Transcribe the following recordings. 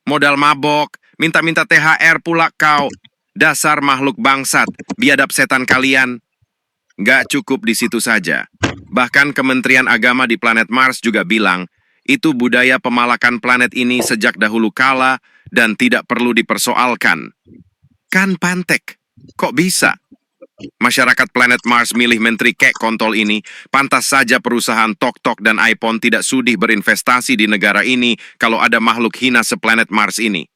Modal mabok, minta-minta THR pula kau. Dasar makhluk bangsat, biadab setan kalian. Nggak cukup di situ saja. Bahkan Kementerian Agama di planet Mars juga bilang, itu budaya pemalakan planet ini sejak dahulu kala dan tidak perlu dipersoalkan. Kan pantek, kok bisa? Masyarakat planet Mars milih menteri kek kontol ini, pantas saja perusahaan Tok-Tok dan iPhone tidak sudih berinvestasi di negara ini kalau ada makhluk hina seplanet Mars ini.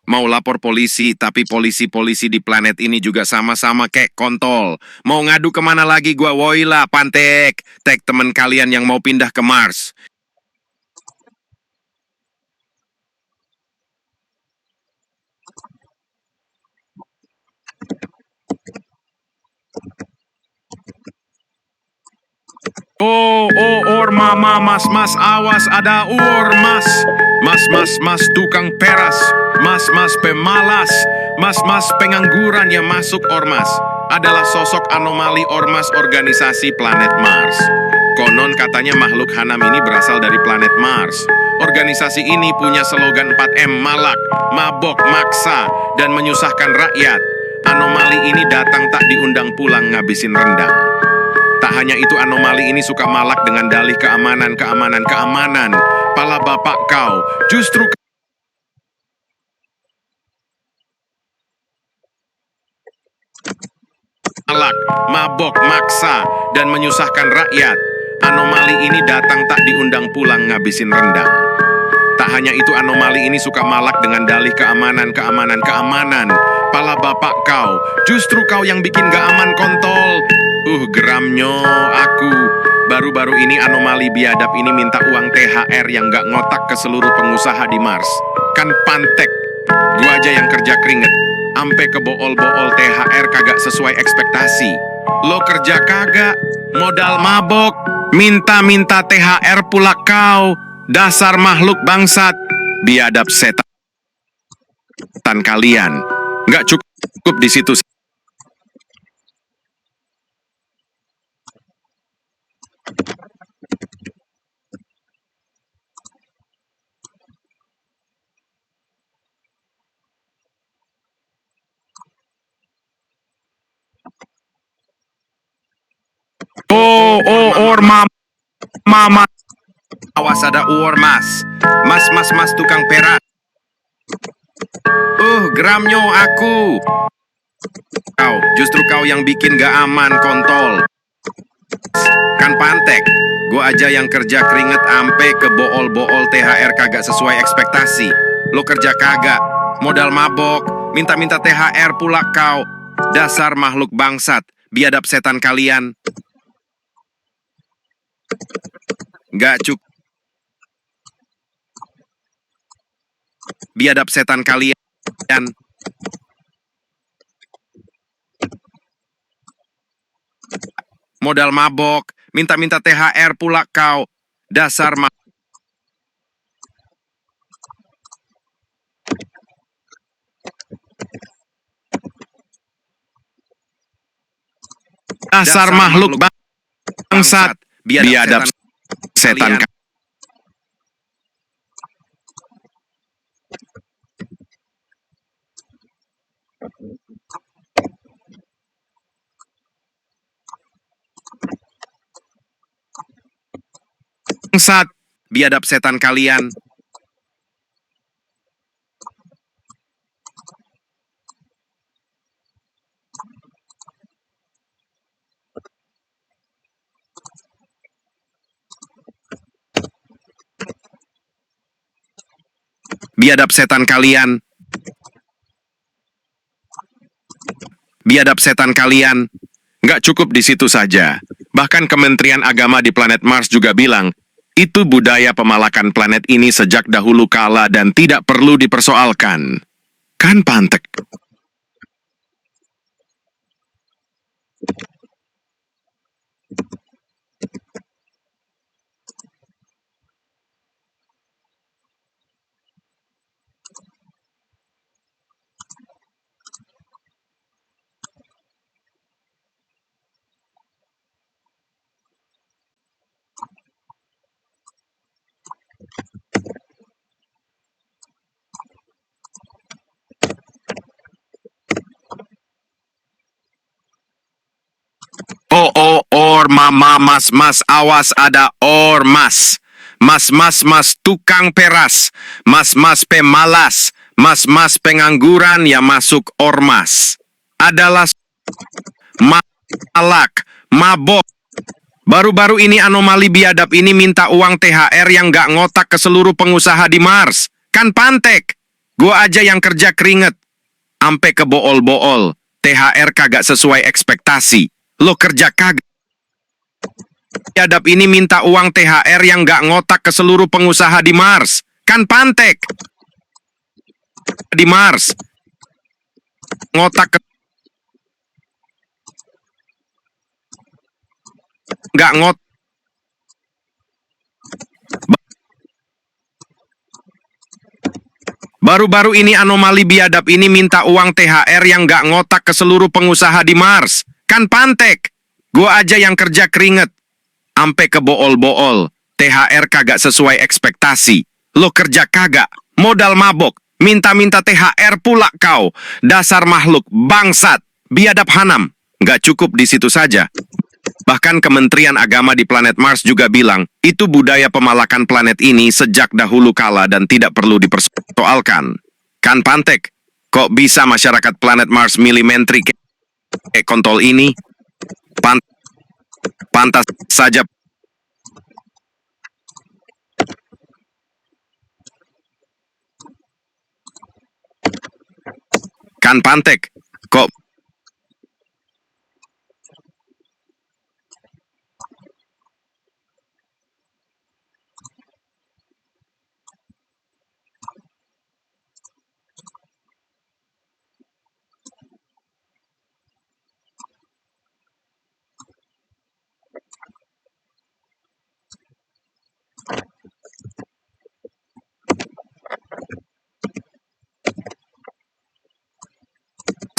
Mau lapor polisi, tapi polisi-polisi di planet ini juga sama-sama kek kontol. Mau ngadu kemana lagi gua, woila pantek. Tag temen kalian yang mau pindah ke Mars. Mama, mas, awas ada mas, tukang peras, mas, pemalas, mas, pengangguran yang masuk ormas. Adalah sosok anomali ormas organisasi planet Mars. Konon katanya makhluk hanam ini berasal dari planet Mars. Organisasi ini punya slogan 4M, malak, mabok, maksa, dan menyusahkan rakyat. Anomali ini datang tak diundang pulang ngabisin rendang. Tak hanya itu, anomali ini suka malak dengan dalih keamanan. Pala bapak kau, justru malak, mabok, maksa, dan menyusahkan rakyat. Anomali ini datang tak diundang pulang ngabisin rendang. Tak hanya itu, anomali ini suka malak dengan dalih keamanan. Pala bapak kau, justru kau yang bikin gak aman kontol. Geramnyo aku. Baru-baru ini anomali biadab ini minta uang THR yang gak ngotak ke seluruh pengusaha di Mars. Kan pantek, gua aja yang kerja keringet. Ampe kebool-bool THR kagak sesuai ekspektasi. Lo kerja kagak, modal mabok, minta-minta THR pula kau. Dasar makhluk bangsat, biadab setan kalian. Nggak cukup di situ. Mama. Awas ada mas. Mas, tukang perak. Geramnyo aku. Justru kau yang bikin gak aman kontol. Kan pantek, gua aja yang kerja keringet ampe ke bool-bool THR kagak sesuai ekspektasi. Lo kerja kagak, modal mabok, minta-minta THR pula kau. Dasar makhluk bangsat, biadab setan kalian. Gak cukup. Biadab setan kalian. Modal mabok, minta-minta THR pula kau. Dasar makhluk bangsat, biadab setan kalian. Bangsat, biadab setan kalian. Biadab setan kalian. Biadab setan kalian. Nggak cukup di situ saja. Bahkan Kementerian Agama di planet Mars juga bilang, itu budaya pemalakan planet ini sejak dahulu kala dan tidak perlu dipersoalkan. Kan pantek. mama mas awas ada ormas. Mas tukang peras, mas pemalas, mas pengangguran ya masuk ormas. Adalah malak, mabok. Baru-baru ini anomali biadab ini minta uang THR yang gak ngotak ke seluruh pengusaha di Mars. Kan pantek. Gua aja yang kerja keringet. Ampe ke bool-bool. THR kagak sesuai ekspektasi. Lo kerja kagak. Biadab ini minta uang THR yang gak ngotak ke seluruh pengusaha di Mars. Kan pantek. Di Mars. Ngotak ke... Gak ngot... Baru-baru ini anomali biadab ini minta uang THR yang gak ngotak ke seluruh pengusaha di Mars. Kan pantek. Gua aja yang kerja keringet. Ampe ke bool-bool. THR kagak sesuai ekspektasi. Lo kerja kagak. Modal mabok. Minta-minta THR pula kau. Dasar makhluk bangsat. Biadab hanam. Gak cukup di situ saja. Bahkan Kementerian Agama di planet Mars juga bilang, itu budaya pemalakan planet ini sejak dahulu kala dan tidak perlu dipersoalkan. Kan pantek, kok bisa masyarakat planet Mars milimetri ke kontol ini? Pantas saja. Kan pantek, kok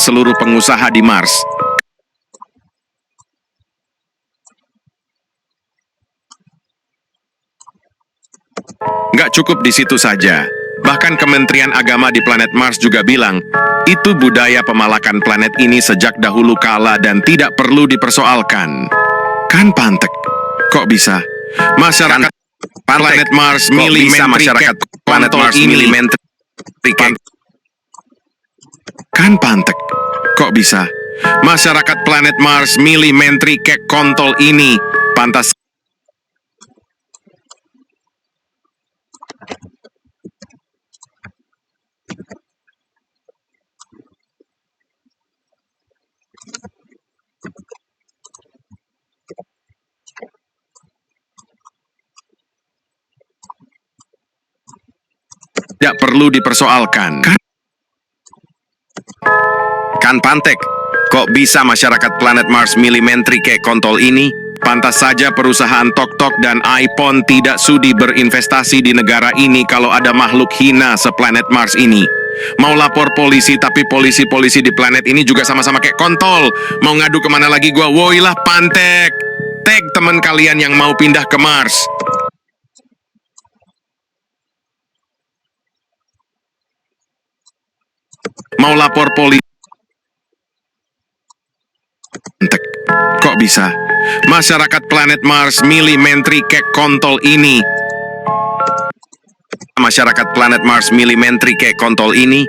seluruh pengusaha di Mars. Nggak cukup di situ saja. Bahkan Kementerian Agama di planet Mars juga bilang, itu budaya pemalakan planet ini sejak dahulu kala dan tidak perlu dipersoalkan. Kan pantek. Kok bisa? Masyarakat planet Mars milimetri masyarakat planet Mars milimetri kan pantek. Kok bisa? Masyarakat planet Mars milimetri kek kontol ini pantas tidak perlu dipersoalkan. Kan pantek. Kok bisa masyarakat planet Mars milimetri kek kontol ini? Pantas saja perusahaan TokTok dan iPhone tidak sudi berinvestasi di negara ini kalau ada makhluk hina seplanet Mars ini. Mau lapor polisi tapi polisi-polisi di planet ini juga sama-sama kayak kontol. Mau ngadu kemana lagi gua? Woi lah pantek. Tag teman kalian yang mau pindah ke Mars. Mau lapor polisi. Kok bisa? Masyarakat planet Mars milimetri kek kontol ini. Masyarakat planet Mars milimetri kek kontol ini.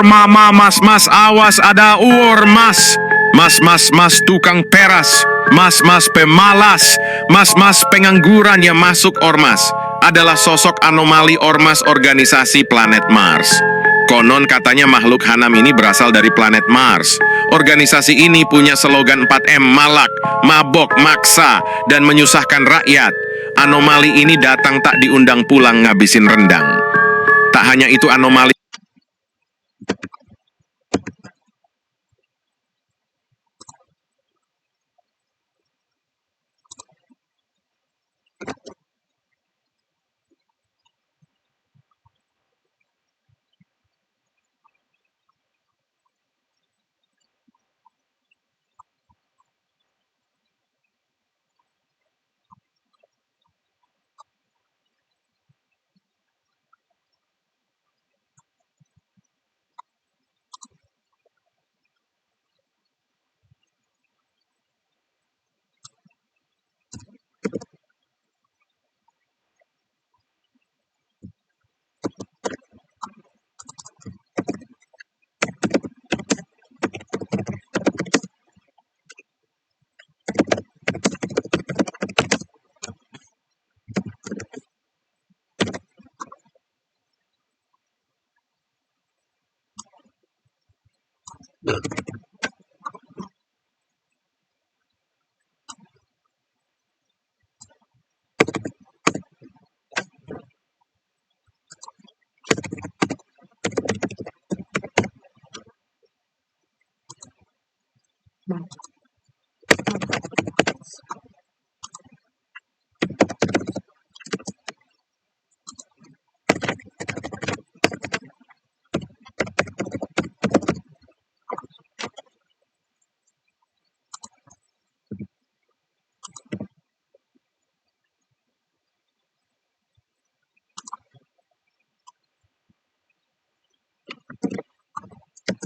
Mama mas awas ada ormas. Mas tukang peras, mas pemalas, mas pengangguran yang masuk ormas adalah sosok anomali ormas organisasi planet Mars. Konon katanya makhluk hanam ini berasal dari planet Mars. Organisasi ini punya slogan 4M malak, mabok, maksa, dan menyusahkan rakyat. Anomali ini datang tak diundang pulang ngabisin rendang. Tak hanya itu anomali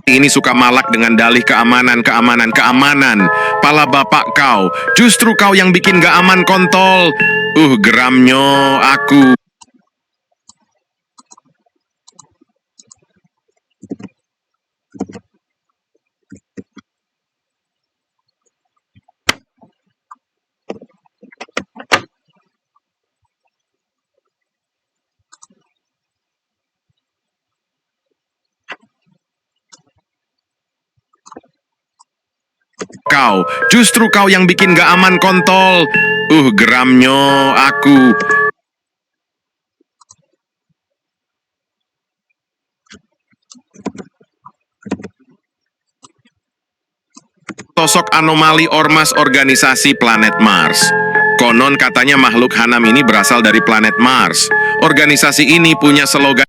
Ini suka malak dengan dalih keamanan. Pala bapak kau, justru kau yang bikin gak aman kontol. Geramnya aku. Kau, justru kau yang bikin gak aman kontol. Geramnya aku. Sosok anomali ormas organisasi planet Mars. Konon katanya makhluk Hanam ini berasal dari planet Mars. Organisasi ini punya slogan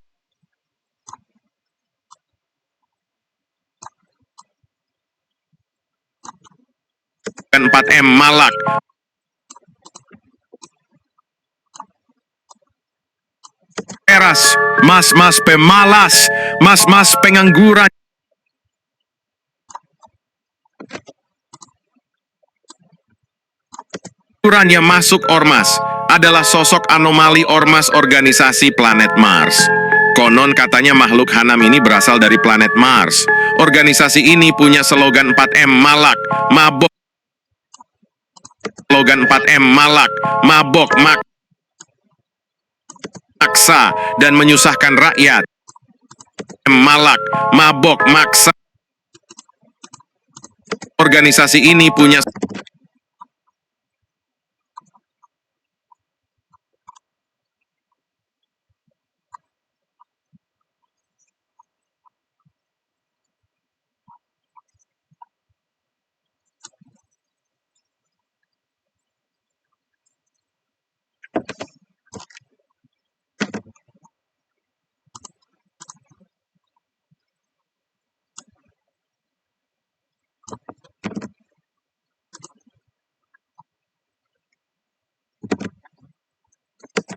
4M Malak. Teras, mas-mas pemalas, mas-mas pengangguran. Yang masuk ormas adalah sosok anomali ormas organisasi planet Mars. Konon katanya makhluk Hanam ini berasal dari planet Mars. Organisasi ini punya slogan 4M Malak, mabok. Slogan 4M Malak, mabok, maksa, dan menyusahkan rakyat. Malak, mabok, maksa. Organisasi ini punya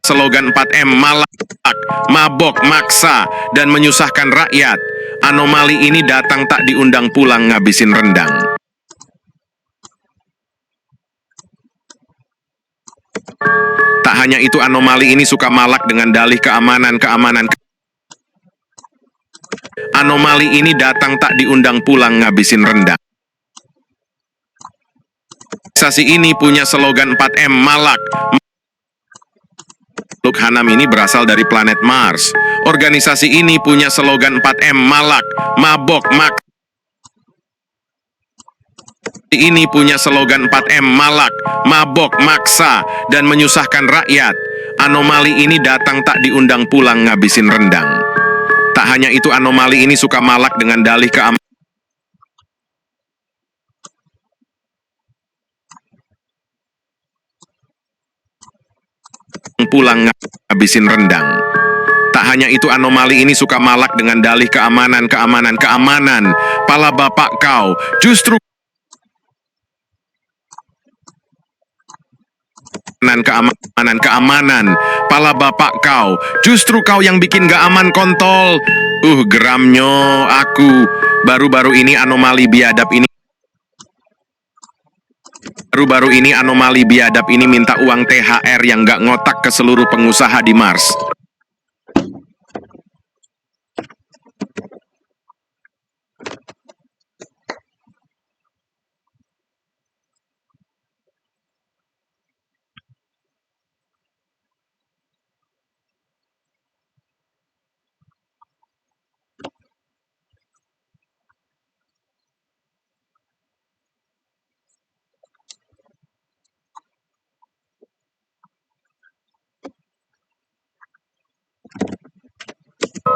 slogan 4M Malak, mabok, maksa, dan menyusahkan rakyat. Anomali ini datang tak diundang pulang ngabisin rendang. Tak hanya itu, anomali ini suka malak dengan dalih keamanan. Anomali ini datang tak diundang pulang ngabisin rendang. Organisasi ini punya slogan 4M Malak. Makhluk Hanam ini berasal dari planet Mars. Organisasi ini punya slogan 4M Malak, mabok, ini punya slogan 4M Malak, mabok, maksa, dan menyusahkan rakyat. Anomali ini datang tak diundang pulang ngabisin rendang. Tak hanya itu, anomali ini suka malak dengan dalih keamanan. Pulang ngabisin rendang. Tak hanya itu, anomali ini suka malak dengan dalih keamanan. Pala bapak kau, justru keamanan. Pala bapak kau, justru kau yang bikin gak aman kontol. Geramnya aku. Baru-baru ini anomali biadab ini minta uang THR yang gak ngotak ke seluruh pengusaha di Mars.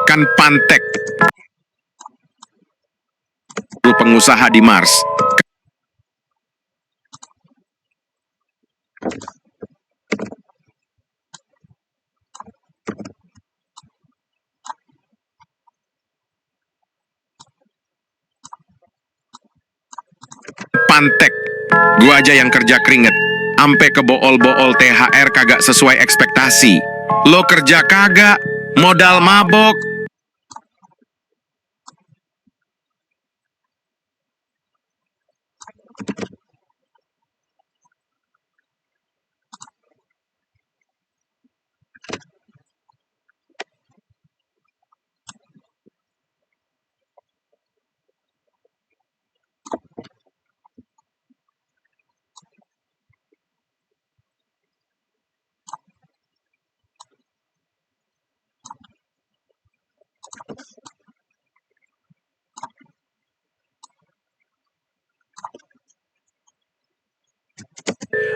Kan pantek pengusaha di Mars. pantek. Gua aja yang kerja keringet. Ampe kebool-bool THR kagak sesuai ekspektasi. Lo kerja kagak, modal mabok.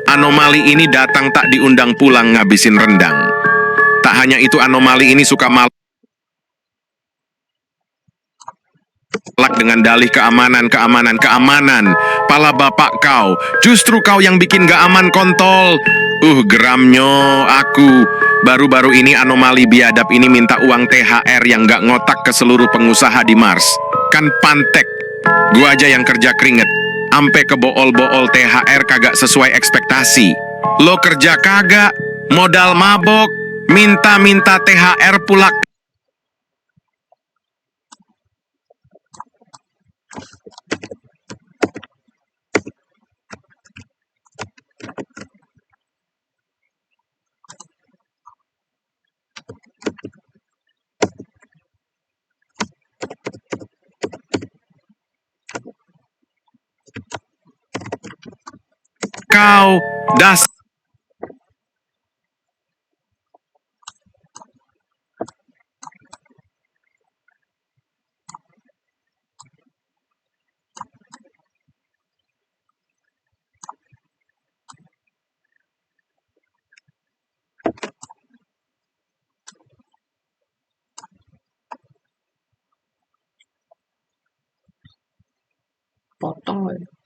Anomali ini datang tak diundang pulang ngabisin rendang. Tak hanya itu, anomali ini suka malak dengan dalih keamanan. Pala bapak kau, justru kau yang bikin gak aman kontol. Geramnyo aku. Baru-baru ini anomali biadab ini minta uang THR yang gak ngotak ke seluruh pengusaha di Mars. Kan pantek. Gua aja yang kerja keringet. Ampe kebool-bool THR kagak sesuai ekspektasi. Lo kerja kagak, modal mabok, minta-minta THR pula. Kau das potong ya.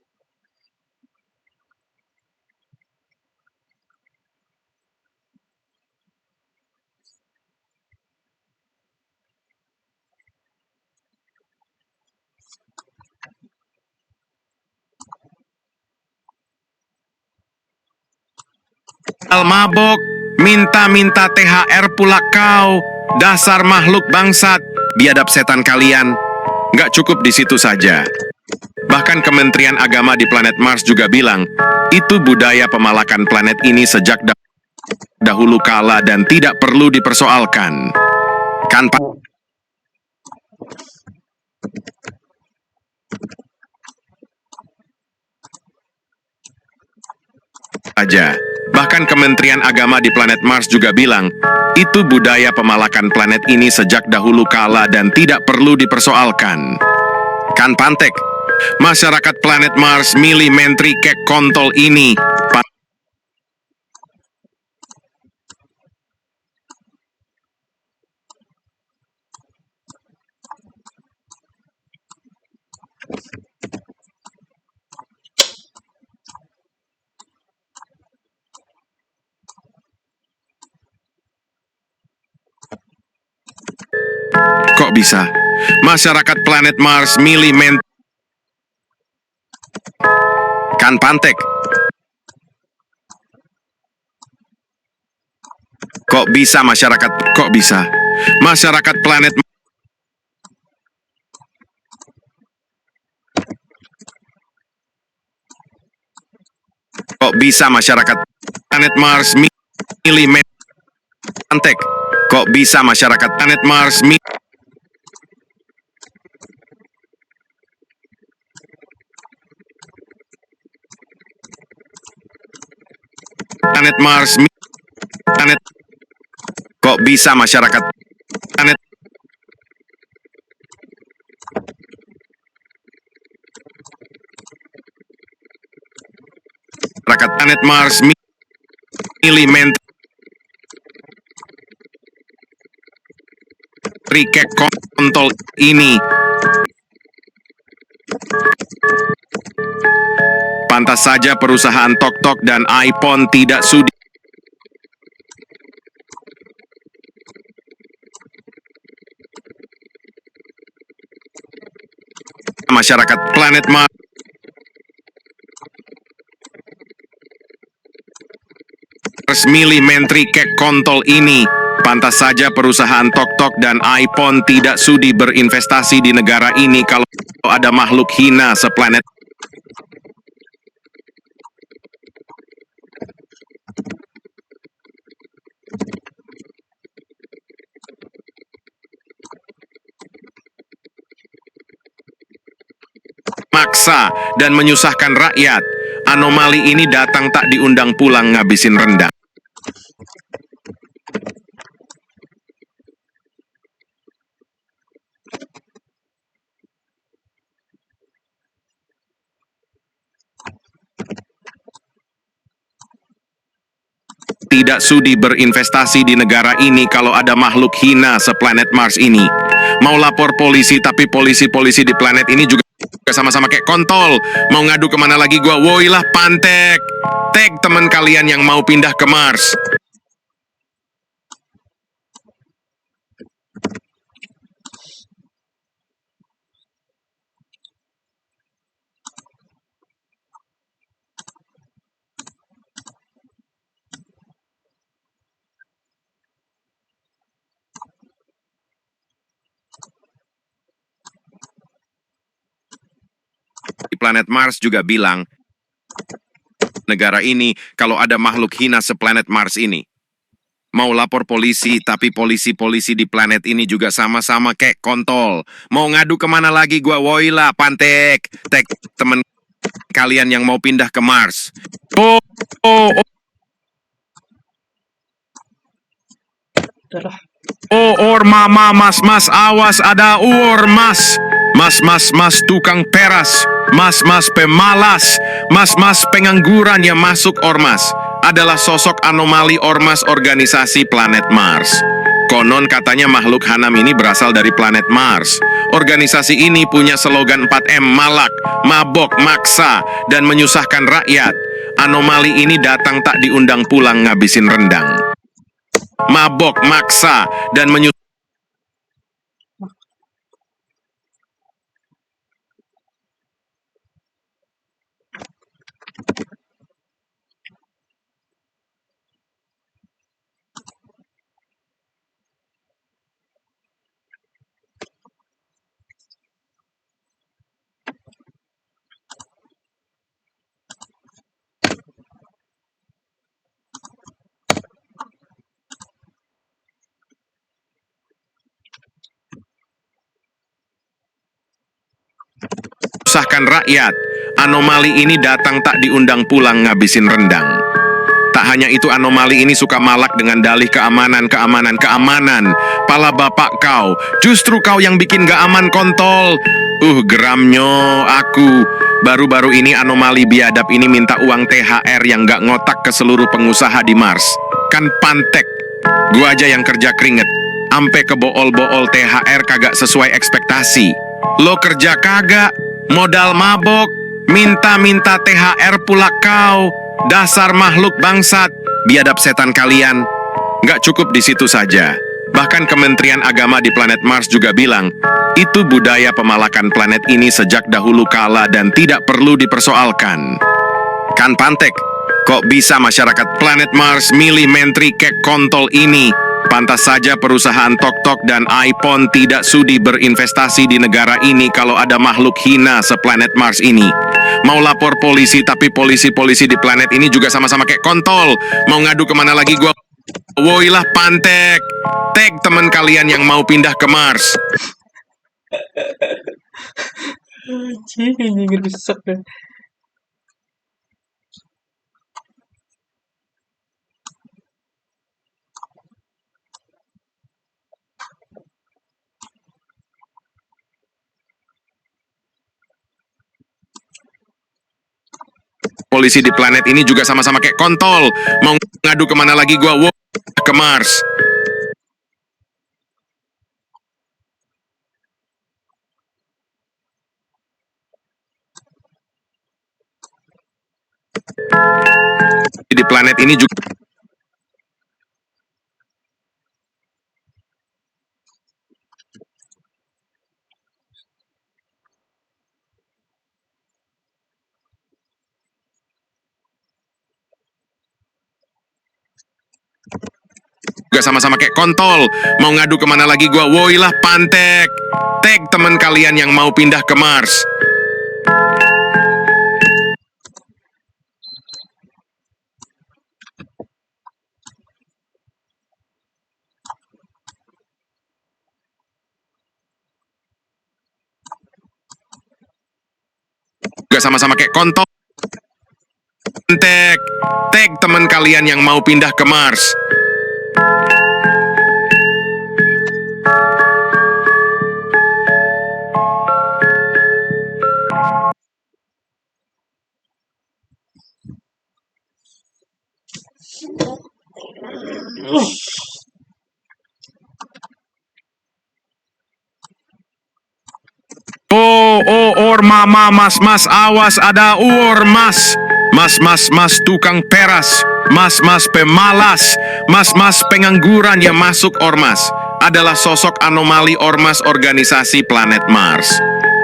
mabok, minta-minta THR pula kau. Dasar makhluk bangsat, biadab setan kalian. Nggak cukup di situ saja. Bahkan Kementerian Agama di planet Mars juga bilang, itu budaya pemalakan planet ini sejak dahulu kala dan tidak perlu dipersoalkan. Kan aja. Bahkan Kementerian Agama di planet Mars juga bilang, itu budaya pemalakan planet ini sejak dahulu kala dan tidak perlu dipersoalkan. Kan pantek, masyarakat planet Mars milih menteri kek kontol ini. Kok bisa? Masyarakat planet Mars milih kan pantek. Kok bisa masyarakat planet masyarakat planet Mars milih pantek. Kok bisa masyarakat planet Mars planet kok bisa masyarakat planet Mars milih menteri kek kontol ini. Pantas saja perusahaan TokTok dan iPhone tidak sudi masyarakat planet Mars milih menteri kek kontol ini. Pantas saja perusahaan TokTok dan iPhone tidak sudi berinvestasi di negara ini kalau ada makhluk hina seplanet. Maksa dan menyusahkan rakyat. Anomali ini datang tak diundang pulang ngabisin rendang. Tidak sudi berinvestasi di negara ini kalau ada makhluk hina seplanet Mars ini. Mau lapor polisi tapi polisi-polisi di planet ini juga sama-sama kayak kontol. Mau ngadu kemana lagi gua? Woilah pantek. Tag teman kalian yang mau pindah ke Mars. Di planet Mars juga bilang, negara ini kalau ada makhluk hina seplanet Mars ini. Mau lapor polisi, tapi polisi-polisi di planet ini juga sama-sama kayak kontol. Mau ngadu kemana lagi gua? Woilah pantek. Tek temen kalian yang mau pindah ke Mars. Oh, oh, oh. Mama, mas, awas ada mas. Mas, tukang peras. Mas, pemalas. Mas, pengangguran yang masuk ormas. Adalah sosok anomali ormas organisasi planet Mars. Konon katanya makhluk hanam ini berasal dari planet Mars. Organisasi ini punya slogan 4M, malak, mabok, maksa, dan menyusahkan rakyat. Anomali ini datang tak diundang pulang ngabisin rendang. Mabok, maksa, dan menyusahkan. Menyusahkan rakyat. Anomali ini datang tak diundang pulang ngabisin rendang. Tak hanya itu, anomali ini suka malak dengan dalih keamanan. Pala bapak kau, justru kau yang bikin gak aman kontol. Geramnyo aku. Baru-baru ini anomali biadab ini minta uang THR yang gak ngotak ke seluruh pengusaha di Mars. Kan pantek. Gua aja yang kerja keringet. Ampe kebool-bool THR kagak sesuai ekspektasi. Lo kerja kagak, modal mabok, minta-minta THR pula kau. Dasar makhluk bangsat, biadab setan kalian. Nggak cukup di situ saja. Bahkan Kementerian Agama di planet Mars juga bilang, itu budaya pemalakan planet ini sejak dahulu kala dan tidak perlu dipersoalkan. Kan pantek, kok bisa masyarakat planet Mars milih menteri kek kontol ini? Pantas saja perusahaan TokTok dan iPhone tidak sudi berinvestasi di negara ini kalau ada makhluk hina seplanet Mars ini. Mau lapor polisi tapi polisi-polisi di planet ini juga sama-sama kayak kontol. Mau ngadu kemana lagi gua? Woilah pantek. Tag teman kalian yang mau pindah ke Mars. Anjing rusak deh. Polisi di planet ini juga sama-sama kayak kontol. Mau ngadu kemana lagi gua? Ke Mars. Di planet ini juga Gak sama-sama kayak kontol. Mau ngadu kemana lagi gua? Woi lah Pantek. Tag teman kalian yang mau pindah ke Mars. Gak sama-sama kayak kontol. Pantek. Tag teman kalian yang mau pindah ke Mars. Mama, mas, awas ada mas. Mas, tukang peras. Mas, pemalas. Mas, pengangguran yang masuk ormas. Adalah sosok anomali ormas organisasi planet Mars.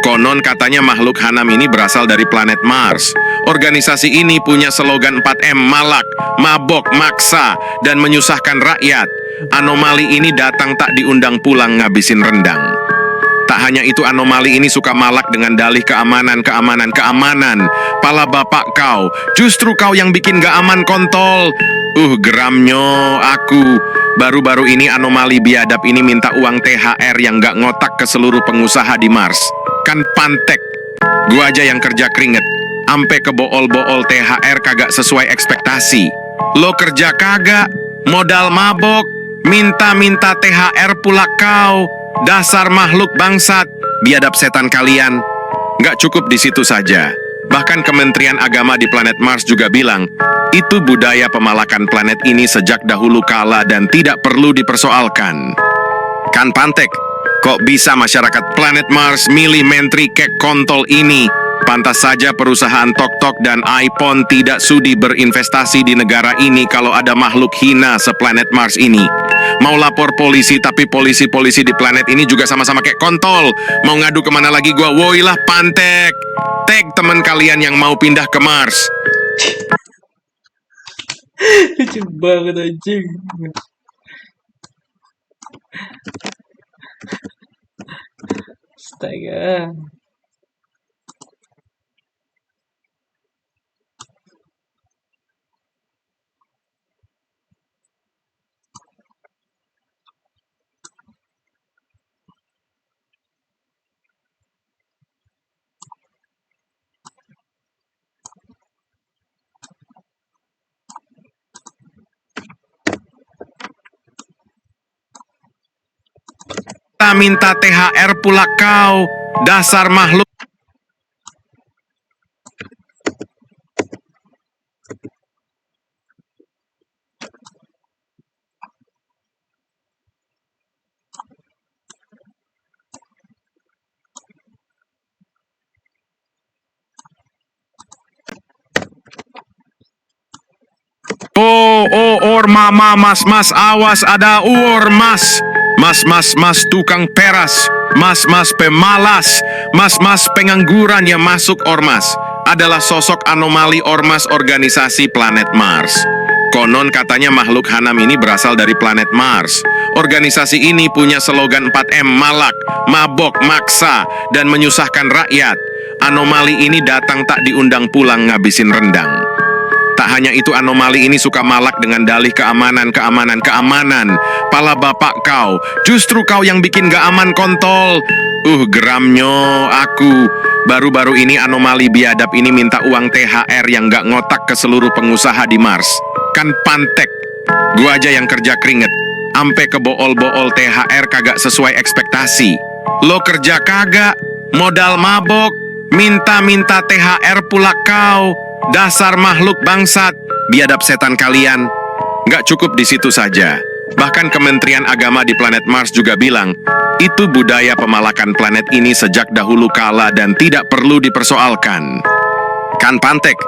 Konon katanya makhluk Hanam ini berasal dari planet Mars. Organisasi ini punya slogan 4M, malak, mabok, maksa, dan menyusahkan rakyat. Anomali ini datang tak diundang pulang ngabisin rendang. Tak hanya itu, anomali ini suka malak dengan dalih keamanan. Pala bapak kau, justru kau yang bikin gak aman kontol. Geramnyo aku. Baru-baru ini anomali biadab ini minta uang THR yang gak ngotak ke seluruh pengusaha di Mars. Kan Pantek, gua aja yang kerja keringet. Ampe kebool-bool THR kagak sesuai ekspektasi. Lo kerja kagak, modal mabok, minta-minta THR pula kau. Dasar makhluk bangsat, biadab setan kalian. Gak cukup di situ saja. Bahkan Kementerian Agama di planet Mars juga bilang, itu budaya pemalakan planet ini sejak dahulu kala dan tidak perlu dipersoalkan. Kan Pantek, kok bisa masyarakat planet Mars milih menteri kek kontol ini? Pantas saja perusahaan Tok-Tok dan iPhone tidak sudi berinvestasi di negara ini kalau ada makhluk hina seplanet Mars ini. Mau lapor polisi, tapi polisi-polisi di planet ini juga sama-sama kayak kontol. Mau ngadu kemana lagi gua? Woi lah Pantek. Tag teman kalian yang mau pindah ke Mars. Lucu banget anjing. Astaga. Minta THR pula kau. Dasar makhluk. Mama, mas, awas ada mas. Mas, tukang peras. Mas, pemalas. Mas, pengangguran yang masuk ormas. Adalah sosok anomali ormas organisasi planet Mars. Konon katanya makhluk Hanam ini berasal dari planet Mars. Organisasi ini punya slogan 4M, malak, mabok, maksa, dan menyusahkan rakyat. Anomali ini datang tak diundang pulang ngabisin rendang. Tak hanya itu, anomali ini suka malak dengan dalih keamanan. Pala bapak kau, justru kau yang bikin gak aman kontol. Geramnyo aku. Baru-baru ini anomali biadab ini minta uang THR yang gak ngotak ke seluruh pengusaha di Mars. Kan Pantek, gua aja yang kerja keringet. Ampe kebool-bool THR kagak sesuai ekspektasi. Lo kerja kagak, modal mabok, minta-minta THR pula kau. Dasar makhluk bangsat, biadab setan kalian. Gak cukup di situ saja. Bahkan Kementerian Agama di planet Mars juga bilang, itu budaya pemalakan planet ini sejak dahulu kala dan tidak perlu dipersoalkan. Kan Pantek,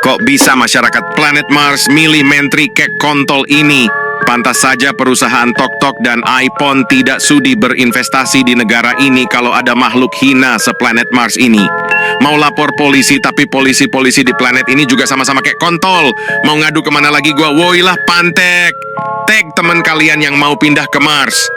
kok bisa masyarakat planet Mars milih menteri kek kontol ini? Pantas saja perusahaan TokTok dan iPhone tidak sudi berinvestasi di negara ini kalau ada makhluk hina seplanet Mars ini. Mau lapor polisi, tapi polisi-polisi di planet ini juga sama-sama kayak kontol. Mau ngadu kemana lagi gua? Woi lah pantek. Tag teman kalian yang mau pindah ke Mars.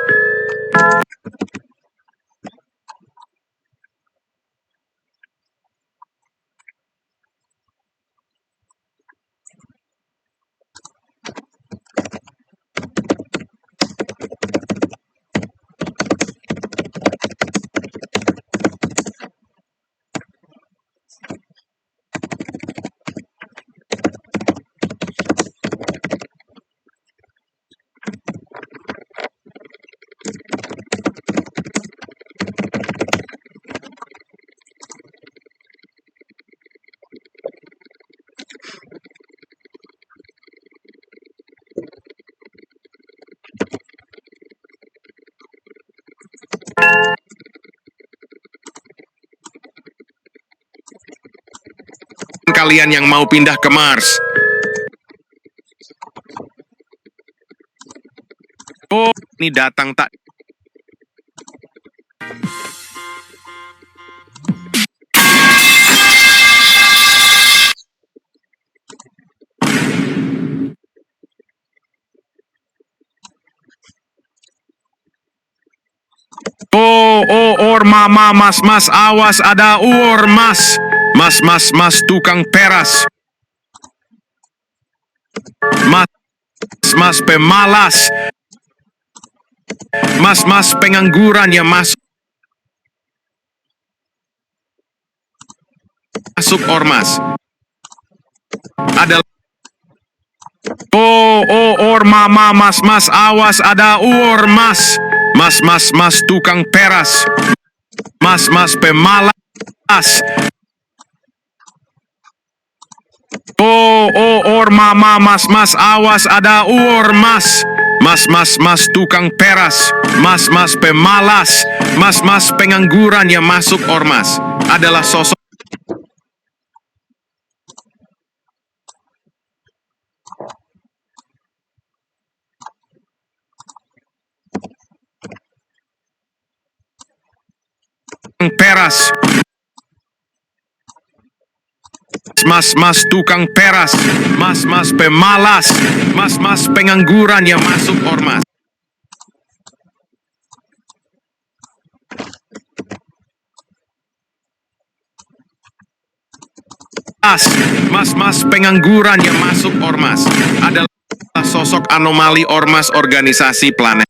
Kalian yang mau pindah ke Mars. Oh, ini datang tak? Mama, mas, awas ada mas. Mas, tukang peras. Mas, pemalas. Mas, pengangguran ya masuk ormas. Ada mama, mas, awas ada mas. Mas, tukang peras. Mas, pemalas. Mama, mas, awas ada mas, tukang peras. Mas, pemalas. Mas, pengangguran yang masuk ormas. Adalah sosok peras. Mas, tukang peras. Mas, pemalas. Mas, pengangguran yang masuk ormas. Mas, pengangguran yang masuk ormas. Adalah sosok anomali ormas organisasi planet.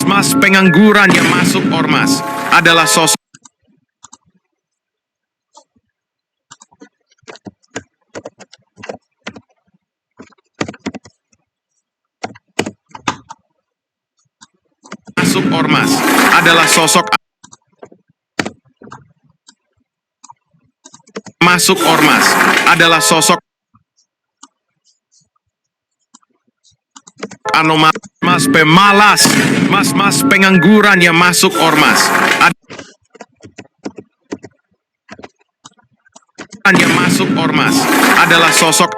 Mas, pengangguran yang masuk ormas adalah sosok masuk ormas adalah sosok masuk ormas adalah sosok anomali. Mas, pemalas. Mas, pengangguran yang masuk ormas yang masuk ormas adalah sosok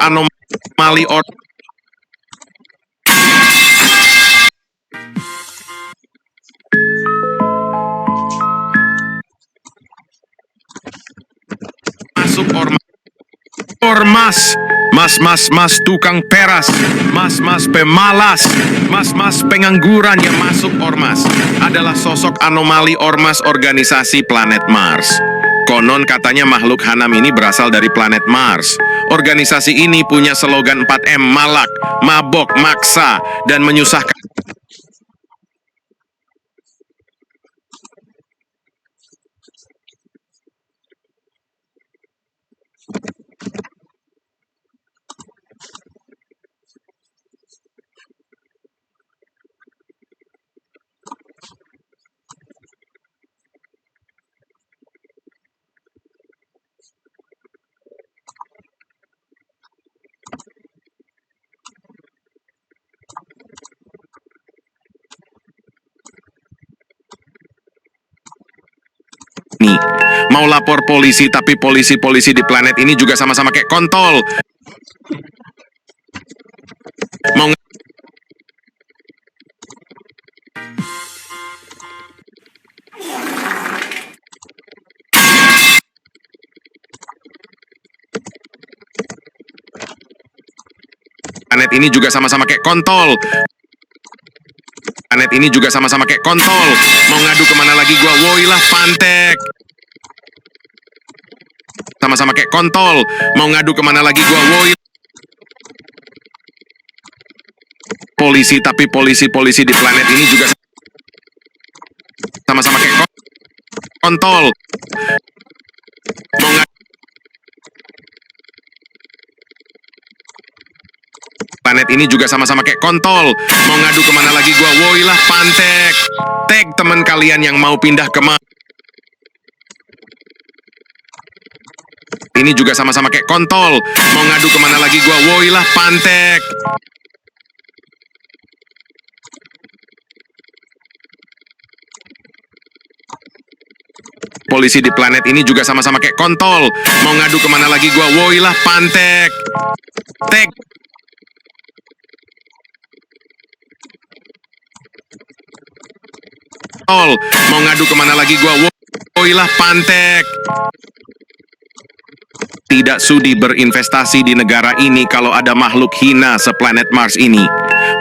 anomali masuk ormas. Mas, tukang peras. Mas, pemalas. Mas, pengangguran yang masuk ormas adalah sosok anomali ormas organisasi planet Mars. Konon katanya makhluk hanam ini berasal dari planet Mars. Organisasi ini punya slogan 4M: malak, mabok, maksa, dan menyusahkan. Nih, mau lapor polisi tapi polisi-polisi di planet ini juga sama-sama kayak kontol. Mau planet ini juga sama-sama kayak kontol. Planet ini juga sama-sama kayak kontol. Mau ngadu kemana lagi gua? Woi lah pantek. Sama-sama kayak kontol. Mau ngadu kemana lagi gua? Woi. Polisi tapi polisi-polisi di planet ini juga sama-sama kayak kontol. Mau ngadu planet ini juga sama-sama kayak kontol. Mau ngadu kemana lagi gua? Woi lah pantek. Tag teman kalian yang mau pindah ke ini juga sama-sama kayak kontol. Mau ngadu kemana lagi gua? Woi lah pantek. Polisi di planet ini juga sama-sama kayak kontol. Mau ngadu kemana lagi gua? Woi lah pantek. Tek. Mau ngadu kemana lagi gua? Woi lah pantek. Tidak sudi berinvestasi di negara ini kalau ada makhluk hina seplanet Mars ini.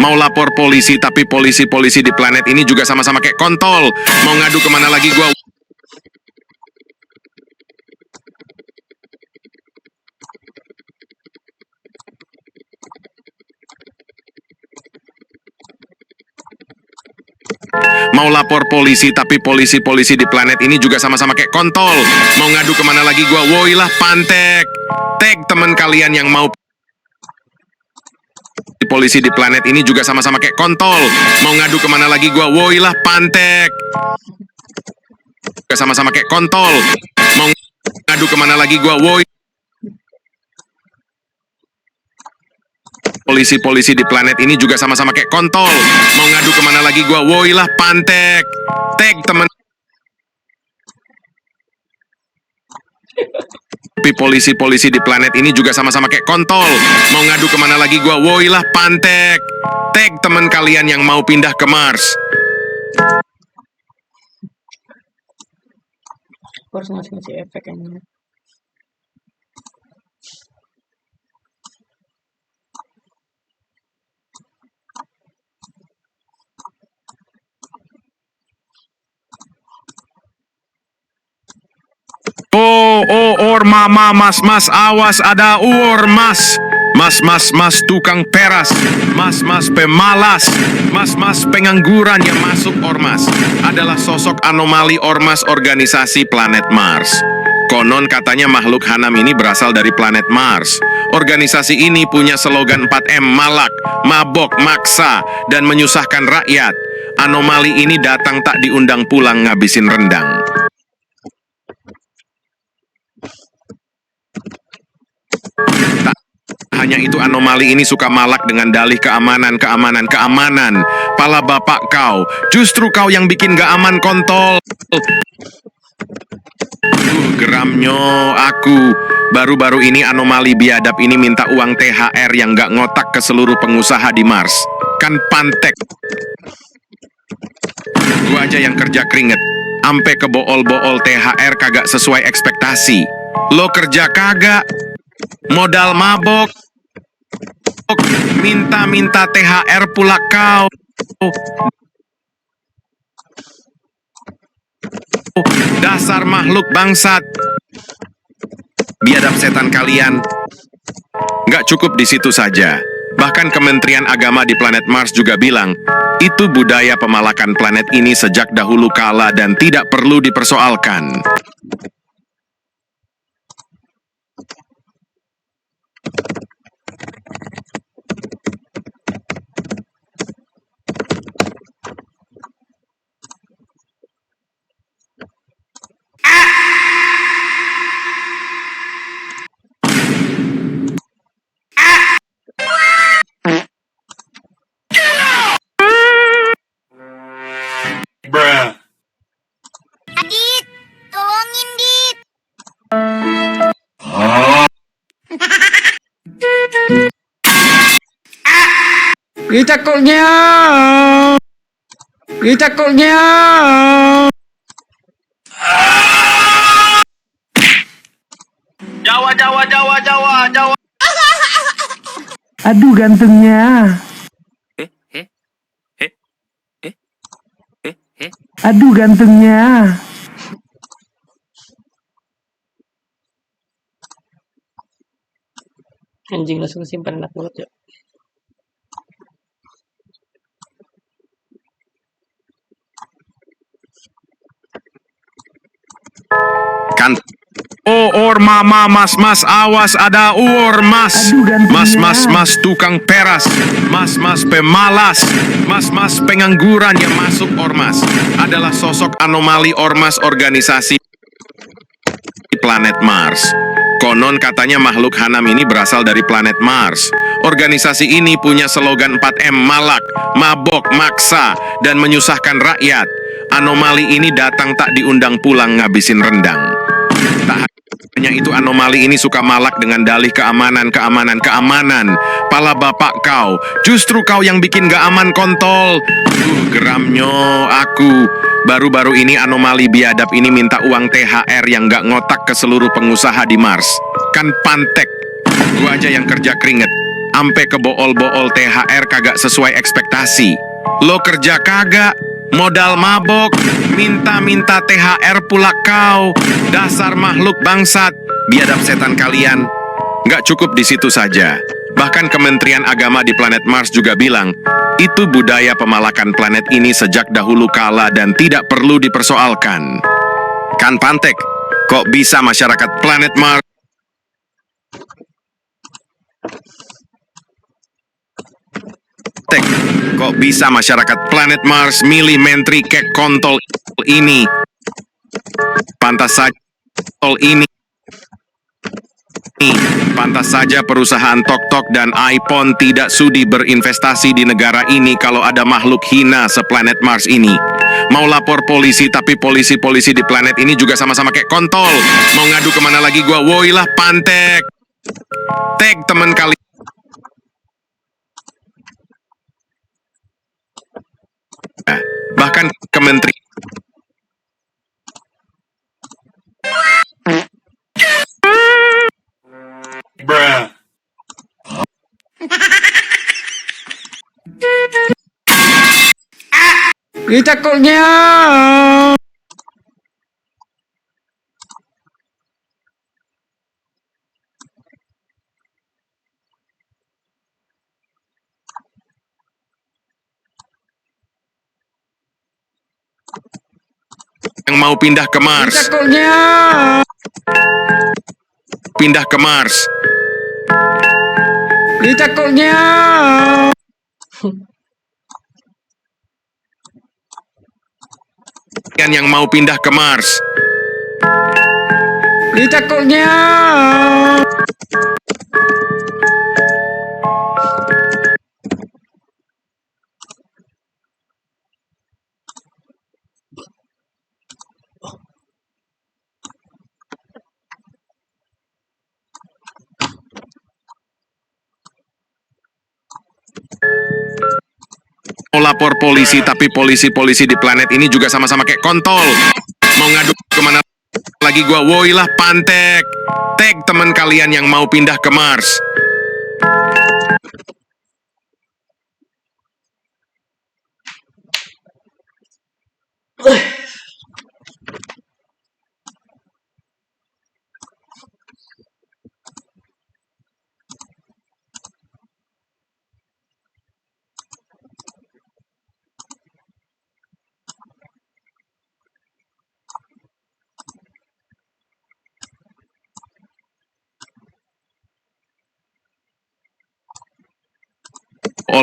Mau lapor polisi tapi polisi-polisi di planet ini juga sama-sama kayak kontol. Mau ngadu kemana lagi gua? Mau lapor polisi tapi polisi-polisi di planet ini juga sama-sama kayak kontol. Mau ngadu kemana lagi gua? Woi lah pantek. Tag teman kalian yang mau polisi di planet ini juga sama-sama kayak kontol. Mau ngadu kemana lagi gua? Woi lah pantek. Sama-sama kayak kontol. Mau ngadu kemana lagi gua? Woi. Polisi-polisi di planet ini juga sama-sama kayak kontol. Mau ngadu kemana lagi gua? Woi lah pantek. Tag temen. Tapi polisi-polisi di planet ini juga sama-sama kayak kontol. Mau ngadu kemana lagi gua? Woi lah pantek. Tag teman kalian yang mau pindah ke Mars. Harus ngasih efek yang Mama, mas, awas ada mas. Mas, tukang peras. Mas, pemalas. Mas, pengangguran yang masuk ormas. Adalah sosok anomali ormas organisasi planet Mars. Konon katanya makhluk hanam ini berasal dari planet Mars. Organisasi ini punya slogan 4M: malak, mabok, maksa, dan menyusahkan rakyat. Anomali ini datang tak diundang pulang ngabisin rendang. Tak hanya itu, anomali ini suka malak dengan dalih keamanan. Pala bapak kau, justru kau yang bikin gak aman kontol. Geramnyo aku. Baru-baru ini anomali biadab ini minta uang THR yang gak ngotak ke seluruh pengusaha di Mars. Kan pantek. Gua aja yang kerja keringet, ampe kebool-bool THR kagak sesuai ekspektasi. Lo kerja kagak, modal mabok, minta-minta THR pula kau. Dasar makhluk bangsat. Biadab setan kalian. Nggak cukup di situ saja. Bahkan Kementerian Agama di planet Mars juga bilang, itu budaya pemalakan planet ini sejak dahulu kala dan tidak perlu dipersoalkan. Adit, tolongin. Takutnya. Takutnya. Jawa, Jawa, Jawa, Jawa, Jawa. Aduh gantengnya. Aduh gantengnya. Anjing langsung simpan enak banget ya. Kan mama mas awas ada mas. Aduh, gantengnya. Mas tukang peras, mas pemalas, mas pengangguran yang masuk ormas adalah sosok anomali ormas organisasi planet Mars. Konon katanya makhluk Hanam ini berasal dari planet Mars. Organisasi ini punya slogan 4M: malak, mabok, maksa, dan menyusahkan rakyat. Anomali ini datang tak diundang pulang ngabisin rendang. Tak hanya itu, anomali ini suka malak dengan dalih keamanan. Pala bapak kau, justru kau yang bikin gak aman kontol. Geramnya aku. Baru-baru ini anomali biadab ini minta uang THR yang gak ngotak ke seluruh pengusaha di Mars. Kan pantek, gua aja yang kerja keringet. Ampe kebool-bool THR kagak sesuai ekspektasi. Lo kerja kagak, modal mabok, minta THR pula kau. Dasar makhluk bangsat, biadab setan kalian. Gak cukup di situ saja. Bahkan Kementerian Agama di planet Mars juga bilang, itu budaya pemalakan planet ini sejak dahulu kala dan tidak perlu dipersoalkan. Kan pantek, kok bisa masyarakat planet Mars milih menteri kek kontol ini? Pantas saja perusahaan Tok-Tok dan iPhone tidak sudi berinvestasi di negara ini kalau ada makhluk hina seplanet Mars ini. Mau lapor polisi, tapi polisi-polisi di planet ini juga sama-sama kayak kontol. Mau ngadu kemana lagi gua? Woi lah pantek. Tag temen kali. Bahkan Kementerian Takutnya. yang mau pindah ke Mars. Takutnya. Pindah ke Mars. Takutnya. Yang mau pindah ke Mars. Takutnya. Mau lapor polisi, tapi polisi-polisi di planet ini juga sama-sama kayak kontol. Mau ngadu kemana lagi gua? Woi lah pantek. Tag temen kalian yang mau pindah ke Mars.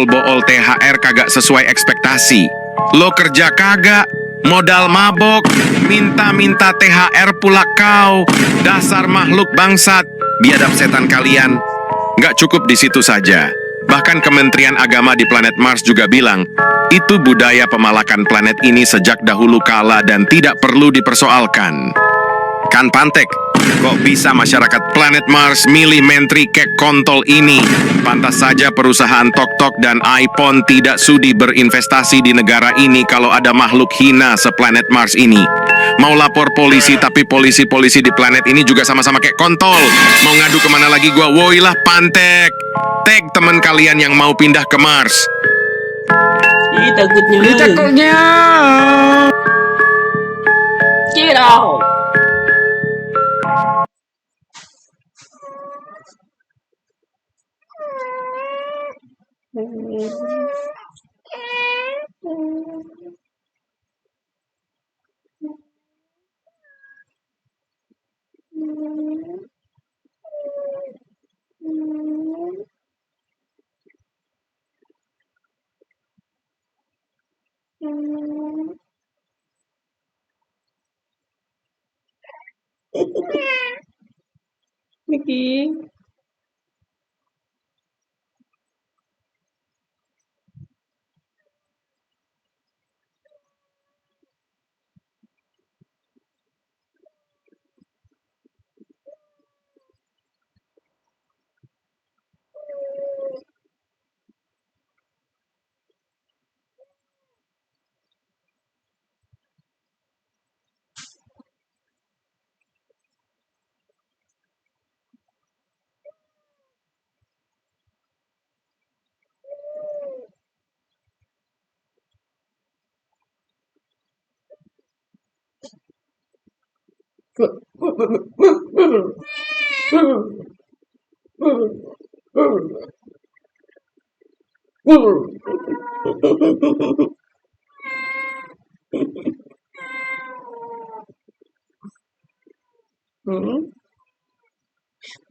Bool THR kagak sesuai ekspektasi. Lo kerja kagak, modal mabok, minta THR pula kau. Dasar makhluk bangsat, biadab setan kalian. Gak cukup di situ saja. Bahkan Kementerian Agama di planet Mars juga bilang, itu budaya pemalakan planet ini sejak dahulu kala dan tidak perlu dipersoalkan. Kan pantek, Kok bisa masyarakat planet Mars milih menteri kek kontol ini? Pantas saja perusahaan TokTok dan iPhone tidak sudi berinvestasi di negara ini kalau ada makhluk hina seplanet Mars ini. Mau lapor polisi, tapi polisi-polisi di planet ini juga sama-sama kek kontol. Mau ngadu kemana lagi gua? Woilah pantek. Tag teman kalian yang mau pindah ke Mars. Ih, takutnya. Ih, takutnya. Get out. Mickey.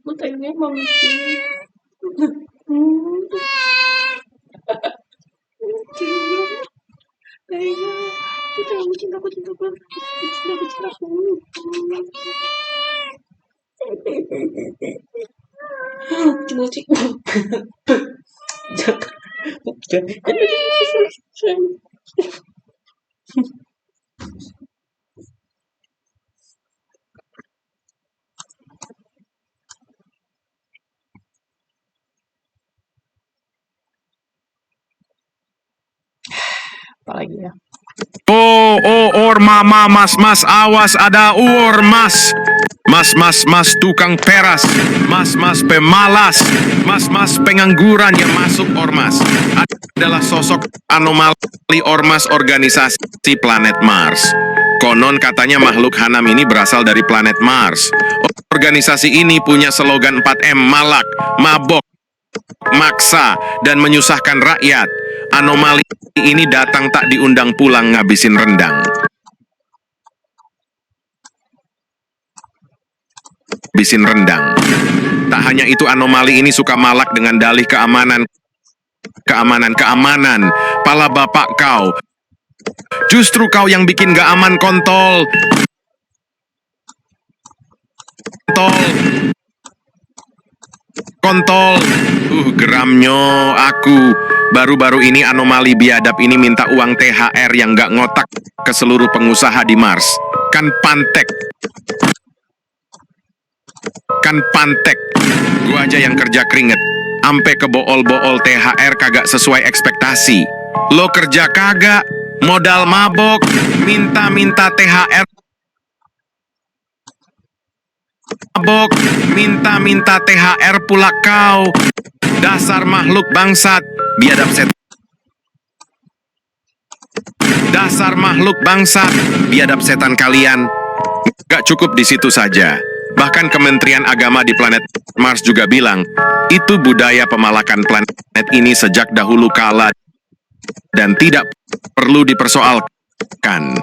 Matanya mami. Apalagi ya. Mama, mas, awas ada mas. Mas, tukang peras. Mas, pemalas. Mas, pengangguran yang masuk ormas. Adalah sosok anomali ormas organisasi planet Mars. Konon katanya makhluk hanam ini berasal dari planet Mars. Organisasi ini punya slogan 4M, malak, mabok, maksa, dan menyusahkan rakyat. Anomali ini datang tak diundang pulang ngabisin rendang. Bisin rendang. Tak hanya itu, anomali ini suka malak dengan dalih keamanan. Pala bapak kau. Justru kau yang bikin gak aman, kontol. Kontol. Geramnyo aku. Baru-baru ini anomali biadab ini minta uang THR yang gak ngotak ke seluruh pengusaha di Mars. Kan pantek. Gua aja yang kerja keringet. Ampe kebool-bool THR kagak sesuai ekspektasi. Lo kerja kagak, modal mabok, minta THR. Mabok, minta THR pula kau. Dasar makhluk bangsat, biadab setan. Dasar makhluk bangsat, biadab setan kalian. Gak cukup di situ saja. Bahkan Kementerian Agama di planet Mars juga bilang, itu budaya pemalakan planet ini sejak dahulu kala dan tidak perlu dipersoalkan.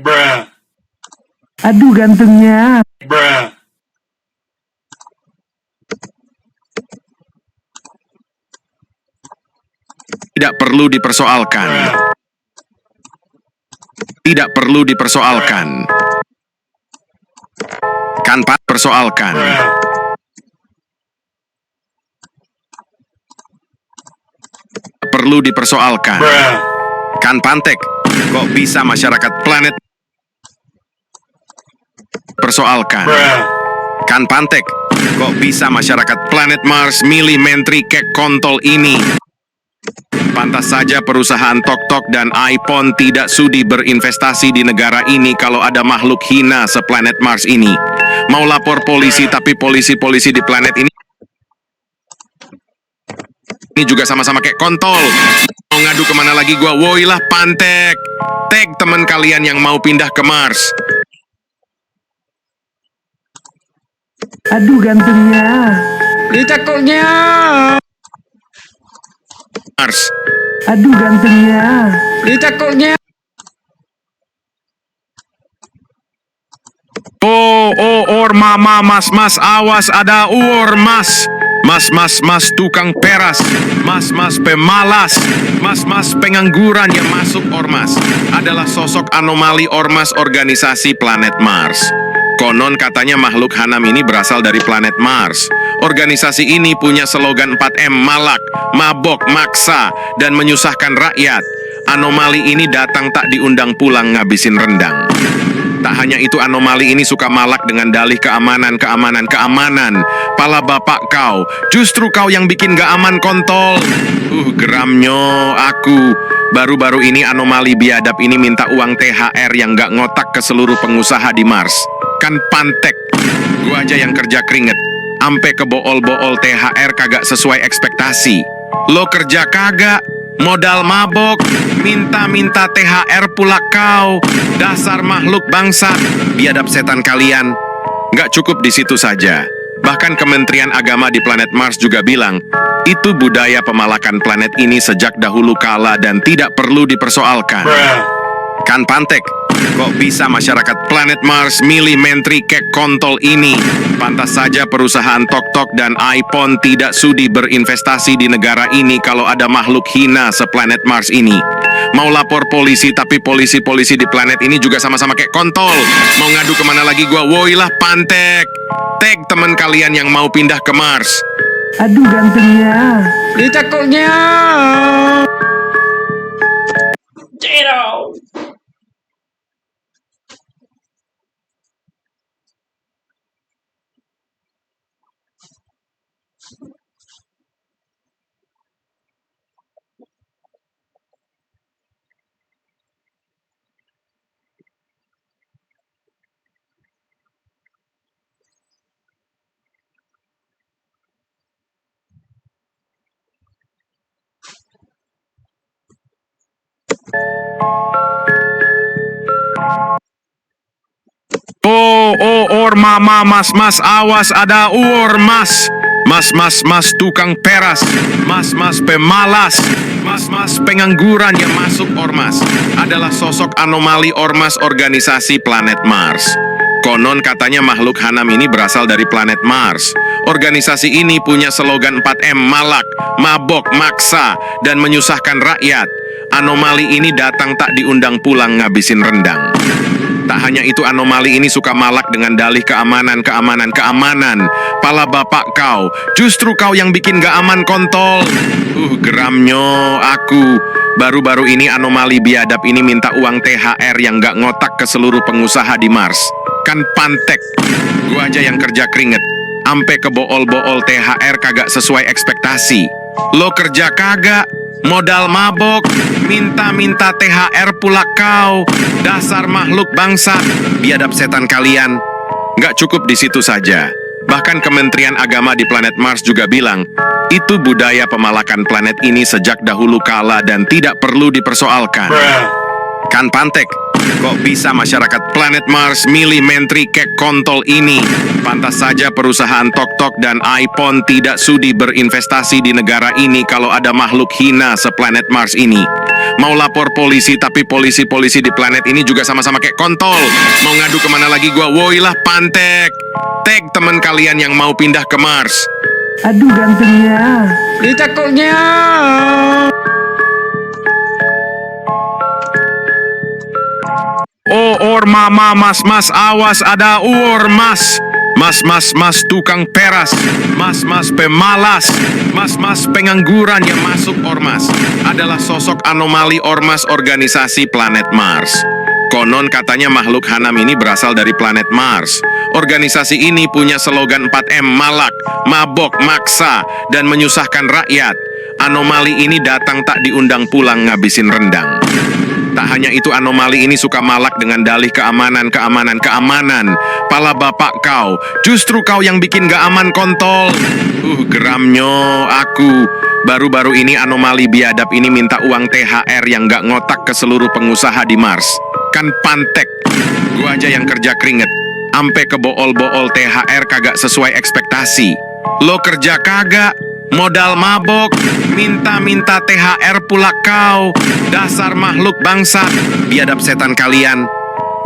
Bruh. Aduh gantengnya. Bruh. Tidak perlu dipersoalkan. Tidak perlu dipersoalkan. Kan Pak persoalkan. Perlu dipersoalkan. Kan Pantek, kok bisa masyarakat planet persoalkan? Kan Pantek, kok bisa masyarakat planet Mars milih menteri kek kontol ini? Pantas saja perusahaan TokTok dan iPhone tidak sudi berinvestasi di negara ini kalau ada makhluk hina seplanet Mars ini. Mau lapor polisi tapi polisi-polisi di planet ini juga sama-sama kayak kontol. Mau ngadu kemana lagi gua? Woilah Pantek. Tag teman kalian yang mau pindah ke Mars. Aduh gantengnya. Cakepnya. Mars. Aduh gantengnya. Cakepnya. Mama, mas, awas ada mas. Mas, tukang peras. Mas, pemalas. Mas, pengangguran yang masuk ormas. Adalah sosok anomali ormas organisasi planet Mars. Konon katanya makhluk hanam ini berasal dari planet Mars. Organisasi ini punya slogan 4M, malak, mabok, maksa, dan menyusahkan rakyat. Anomali ini datang tak diundang pulang ngabisin rendang. Tak hanya itu, anomali ini suka malak dengan dalih keamanan. Pala bapak kau, justru kau yang bikin gak aman kontol. Geramnyo aku. Baru-baru ini anomali biadab ini minta uang THR yang gak ngotak ke seluruh pengusaha di Mars. Kan Pantek, gua aja yang kerja keringet. Ampe kebool-bool THR kagak sesuai ekspektasi. Lo kerja kagak, modal mabok, minta-minta THR pula kau. Dasar makhluk bangsat, biadab setan kalian. Nggak cukup di situ saja. Bahkan Kementerian Agama di planet Mars juga bilang, itu budaya pemalakan planet ini sejak dahulu kala dan tidak perlu dipersoalkan. Kan Pantek, kok bisa masyarakat planet Mars milih menteri kek kontol ini? Pantas saja perusahaan TokTok dan iPhone tidak sudi berinvestasi di negara ini kalau ada makhluk hina seplanet Mars ini. Mau lapor polisi tapi polisi-polisi di planet ini juga sama-sama kayak kontol. Mau ngadu kemana lagi gua? Woilah Pantek. Tag teman kalian yang mau pindah ke Mars. Aduh gantengnya. Cakepnya. Zero. Mama, mas, awas ada mas. Mas, tukang peras. Mas, pemalas. Mas, pengangguran yang masuk ormas. Adalah sosok anomali ormas organisasi planet Mars. Konon katanya makhluk hanam ini berasal dari planet Mars. Organisasi ini punya slogan 4M, malak, mabok, maksa, dan menyusahkan rakyat. Anomali ini datang tak diundang pulang ngabisin rendang. Tak hanya itu, anomali ini suka malak dengan dalih keamanan. Pala bapak kau, justru kau yang bikin gak aman kontol. Geramnyo aku. Baru-baru ini anomali biadab ini minta uang THR yang gak ngotak ke seluruh pengusaha di Mars. Kan Pantek, gua aja yang kerja keringet. Ampe kebool-bool THR kagak sesuai ekspektasi. Lo kerja kagak, modal mabok, minta-minta THR pula kau. Dasar makhluk bangsat, biadab setan kalian. Nggak cukup di situ saja. Bahkan Kementerian Agama di planet Mars juga bilang, itu budaya pemalakan planet ini sejak dahulu kala dan tidak perlu dipersoalkan. Kan Pantek, kok bisa masyarakat planet Mars milih menteri kek kontol ini? Pantas saja perusahaan TokTok dan iPhone tidak sudi berinvestasi di negara ini kalau ada makhluk hina seplanet Mars ini. Mau lapor polisi tapi polisi-polisi di planet ini juga sama-sama kayak kontol. Mau ngadu kemana lagi gua? Woilah Pantek. Tag teman kalian yang mau pindah ke Mars. Aduh gantengnya. Cakepnya. Mama, mas, awas ada mas. Mas tukang peras, mas pemalas, mas pengangguran yang masuk ormas adalah sosok anomali ormas organisasi planet Mars. Konon katanya makhluk Hanam ini berasal dari planet Mars. Organisasi ini punya slogan 4M: malak, mabok, maksa, dan menyusahkan rakyat. Anomali ini datang tak diundang pulang ngabisin rendang. Tak hanya itu, anomali ini suka malak dengan dalih keamanan. Pala bapak kau, justru kau yang bikin gak aman kontol. Geramnyo aku. Baru-baru ini anomali biadab ini minta uang THR yang gak ngotak ke seluruh pengusaha di Mars. Kan pantek, gua aja yang kerja keringet. Ampe kebool-bool THR kagak sesuai ekspektasi. Lo kerja kagak, modal mabok, minta THR pula kau. Dasar makhluk bangsat, biadab setan kalian.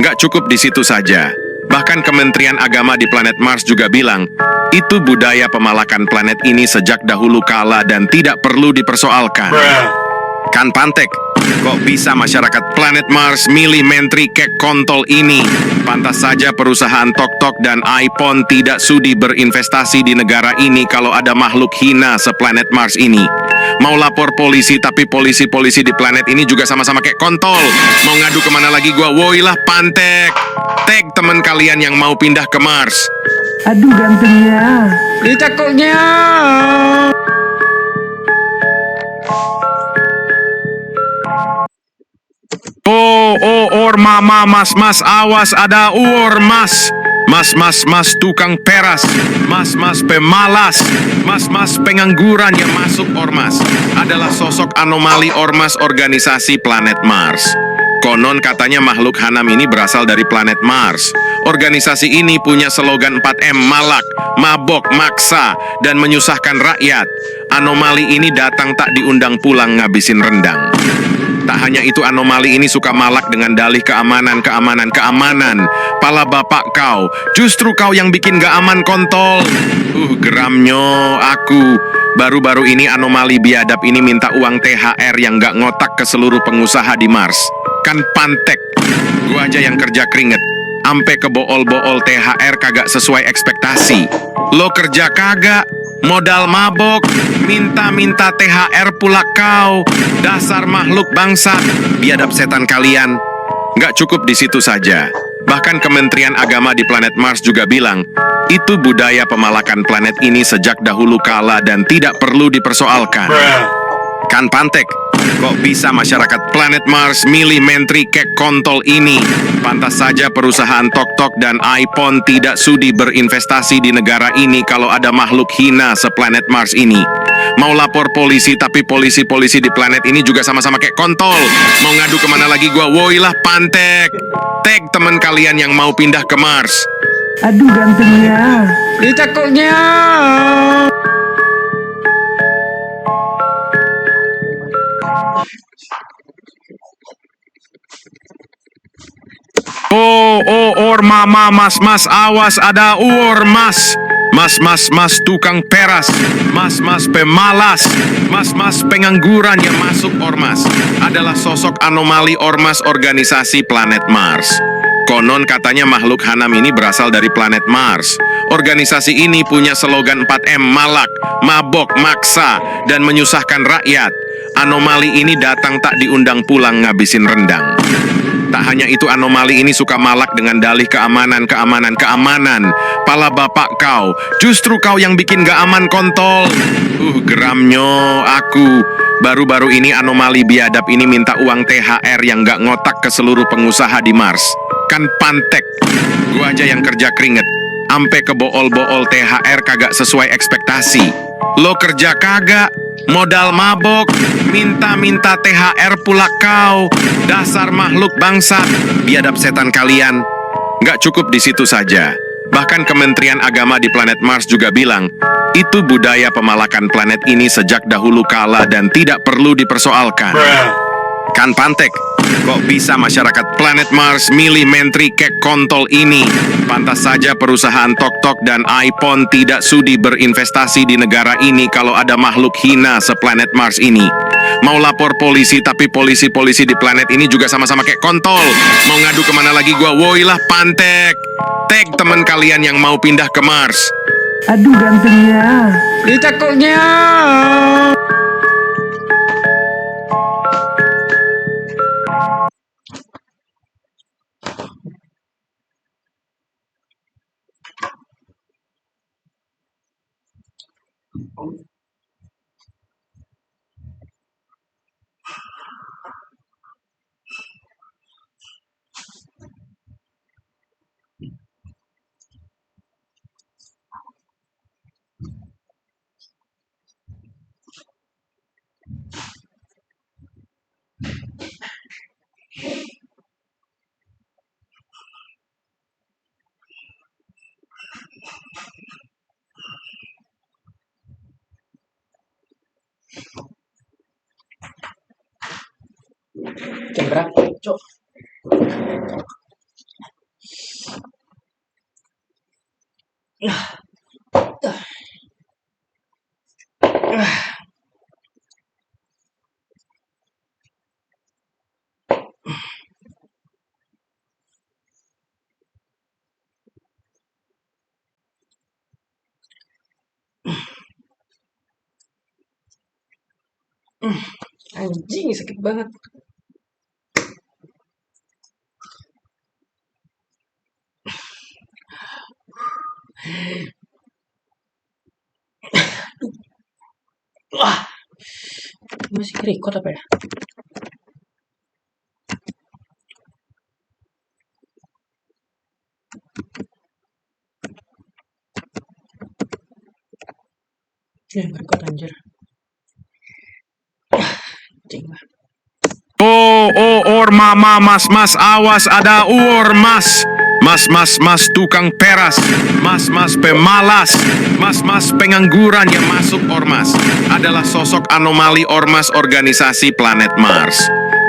Nggak cukup di situ saja. Bahkan Kementerian Agama di planet Mars juga bilang, itu budaya pemalakan planet ini sejak dahulu kala dan tidak perlu dipersoalkan. Kan pantek, kok bisa masyarakat planet Mars milih menteri kek kontol ini? Pantas saja perusahaan TokTok dan iPhone tidak sudi berinvestasi di negara ini kalau ada makhluk hina seplanet Mars ini. Mau lapor polisi, tapi polisi-polisi di planet ini juga sama-sama kayak kontol. Mau ngadu kemana lagi gua? Woilah pantek. Tag teman kalian yang mau pindah ke Mars. Aduh gantengnya. Ih, takutnya. Mama, mas, awas ada ormas. Mas, tukang peras, mas, pemalas, mas, pengangguran yang masuk ormas adalah sosok anomali ormas organisasi planet Mars. Konon katanya makhluk Hanam ini berasal dari planet Mars. Organisasi ini punya slogan 4M: malak, mabok, maksa, dan menyusahkan rakyat. Anomali ini datang tak diundang pulang ngabisin rendang. Tak hanya itu, anomali ini suka malak dengan dalih keamanan. Pala bapak kau, justru kau yang bikin gak aman kontol. Geramnyo aku. Baru-baru ini anomali biadab ini minta uang THR yang gak ngotak ke seluruh pengusaha di Mars. Kan pantek, gua aja yang kerja keringet. Ampe kebool-bool THR kagak sesuai ekspektasi. Lo kerja kagak, modal mabok, minta THR pula kau. Dasar makhluk bangsat, biadab setan kalian. Nggak cukup di situ saja. Bahkan Kementerian Agama di planet Mars juga bilang, itu budaya pemalakan planet ini sejak dahulu kala dan tidak perlu dipersoalkan. Kan pantek, kok bisa masyarakat planet Mars milih menteri kek kontol ini? Pantas saja perusahaan TokTok dan iPhone tidak sudi berinvestasi di negara ini kalau ada makhluk hina seplanet Mars ini. Mau lapor polisi, tapi polisi-polisi di planet ini juga sama-sama kayak kontol. Mau ngadu kemana lagi gua? Woilah pantek. Tag teman kalian yang mau pindah ke Mars. Aduh gantengnya. Ih, takutnya. Mama, mas, awas ada ormas. Mas, tukang peras, mas, pemalas, mas, pengangguran yang masuk ormas adalah sosok anomali ormas organisasi planet Mars. Konon katanya makhluk Hanam ini berasal dari planet Mars. Organisasi ini punya slogan 4M: malak, mabok, maksa, dan menyusahkan rakyat. Anomali ini datang tak diundang pulang ngabisin rendang. Tak hanya itu, anomali ini suka malak dengan dalih keamanan. Pala bapak kau, justru kau yang bikin gak aman kontol. Geramnyo aku. Baru-baru ini anomali biadab ini minta uang THR yang gak ngotak ke seluruh pengusaha di Mars. Kan pantek, gua aja yang kerja keringet. Ampe kebool-bool THR kagak sesuai ekspektasi. Lo kerja kagak, modal mabok, minta THR pula kau. Dasar makhluk bangsat, biadab setan kalian. Nggak cukup di situ saja. Bahkan Kementerian Agama di planet Mars juga bilang, itu budaya pemalakan planet ini sejak dahulu kala dan tidak perlu dipersoalkan. Kan pantek, Kok bisa masyarakat planet Mars milih menteri kek kontol ini? Pantas saja perusahaan TokTok dan iPhone tidak sudi berinvestasi di negara ini kalau ada makhluk hina seplanet Mars ini. Mau lapor polisi, tapi polisi-polisi di planet ini juga sama-sama kayak kontol. Mau ngadu kemana lagi gua? Woi lah Pantek. Tag teman kalian yang mau pindah ke Mars. Aduh gantengnya. Ih, cakepnya. Jam berapa, Cok? Anjing, sakit banget. Wah, masih record apa ya? Record anjir. Anjing lah. Mama, mas, awas ada mas. Mas, tukang peras. Mas, pemalas. Mas, pengangguran yang masuk ormas. Adalah sosok anomali ormas organisasi planet Mars.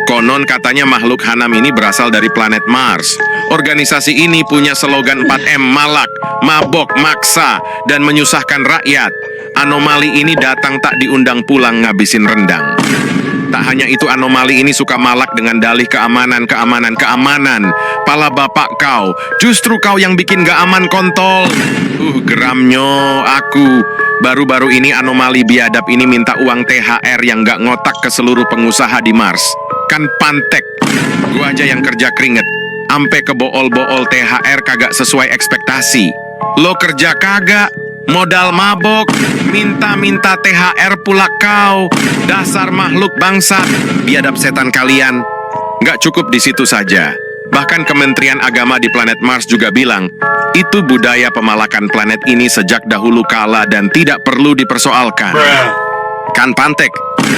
Konon katanya makhluk hanam ini berasal dari planet Mars. Organisasi ini punya slogan 4M, malak, mabok, maksa, dan menyusahkan rakyat. Anomali ini datang tak diundang pulang ngabisin rendang. Tak hanya itu, anomali ini suka malak dengan dalih keamanan. Pala bapak kau, justru kau yang bikin gak aman kontol. Geramnyo aku. Baru-baru ini anomali biadab ini minta uang THR yang gak ngotak ke seluruh pengusaha di Mars. Kan Pantek, gua aja yang kerja keringet. Ampe kebool-bool THR kagak sesuai ekspektasi. Lo kerja kagak, modal mabok, minta-minta THR pula kau. Dasar makhluk bangsat, biadab setan kalian. Gak cukup di situ saja. Bahkan Kementerian Agama di planet Mars juga bilang, itu budaya pemalakan planet ini sejak dahulu kala dan tidak perlu dipersoalkan. Kan Pantek,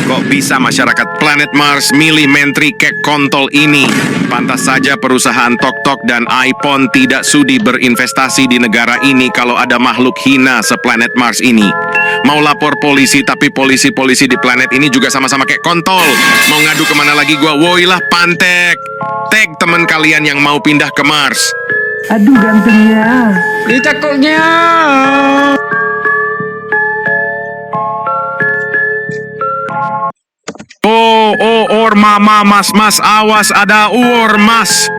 kok bisa masyarakat planet Mars milih menteri kek kontol ini? Pantas saja perusahaan TokTok dan iPhone tidak sudi berinvestasi di negara ini kalau ada makhluk hina seplanet Mars ini. Mau lapor polisi, tapi polisi-polisi di planet ini juga sama-sama kayak kontol. Mau ngadu kemana lagi gua? Woi lah Pantek. Tag teman kalian yang mau pindah ke Mars. Aduh gantengnya. Ih, cakepnya. Mama, mas, awas ada mas.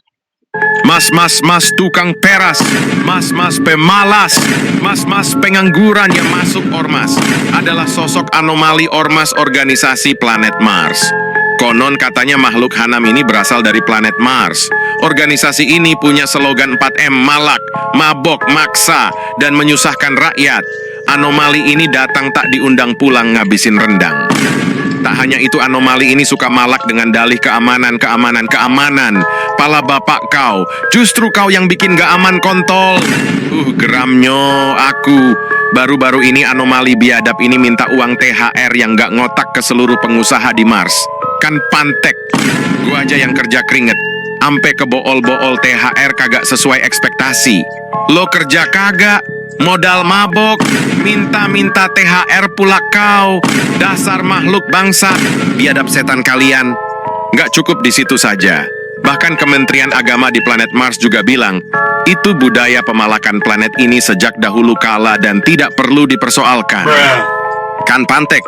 Mas, tukang peras. Mas, pemalas. Mas, pengangguran yang masuk ormas. Adalah sosok anomali ormas organisasi planet Mars. Konon katanya makhluk hanam ini berasal dari planet Mars. Organisasi ini punya slogan 4M, malak, mabok, maksa, dan menyusahkan rakyat. Anomali ini datang tak diundang pulang ngabisin rendang. Tak hanya itu, anomali ini suka malak dengan dalih keamanan. Pala bapak kau, justru kau yang bikin gak aman kontol. Geramnyo aku. Baru-baru ini anomali biadab ini minta uang THR yang gak ngotak ke seluruh pengusaha di Mars. Kan Pantek, gua aja yang kerja keringet. Ampe kebool-bool THR kagak sesuai ekspektasi. Lo kerja kagak, modal mabok, minta-minta THR pula kau. Dasar makhluk bangsat, biadab setan kalian. Nggak cukup di situ saja. Bahkan Kementerian Agama di planet Mars juga bilang, itu budaya pemalakan planet ini sejak dahulu kala dan tidak perlu dipersoalkan. Kan pantek,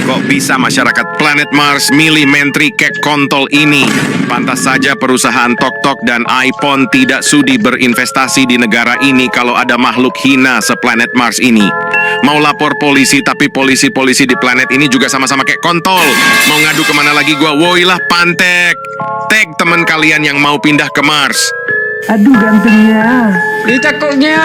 kok bisa masyarakat planet Mars milih menteri kek kontol ini? Pantas saja perusahaan TokTok dan iPhone tidak sudi berinvestasi di negara ini kalau ada makhluk hina seplanet Mars ini. Mau lapor polisi tapi polisi-polisi di planet ini juga sama-sama kek kontol. Mau ngadu kemana lagi gua? Woilah pantek. Tag teman kalian yang mau pindah ke Mars. Aduh gantengnya. Ih, cakepnya.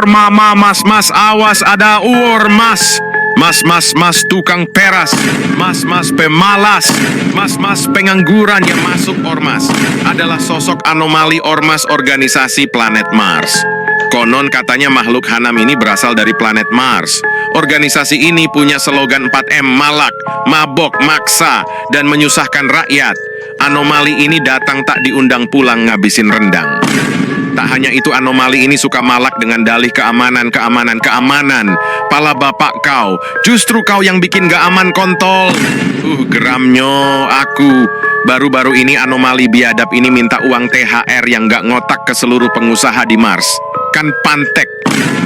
Mama, mas, awas ada mas. Mas, tukang peras. Mas, pemalas. Mas, pengangguran yang masuk ormas. Adalah sosok anomali ormas organisasi planet Mars. Konon katanya makhluk hanam ini berasal dari planet Mars. Organisasi ini punya slogan 4M, malak, mabok, maksa, dan menyusahkan rakyat. Anomali ini datang tak diundang pulang ngabisin rendang. Tak hanya itu, anomali ini suka malak dengan dalih keamanan. Pala bapak kau, justru kau yang bikin gak aman kontol. Geramnyo aku. Baru-baru ini anomali biadab ini minta uang THR yang gak ngotak ke seluruh pengusaha di Mars. Kan pantek,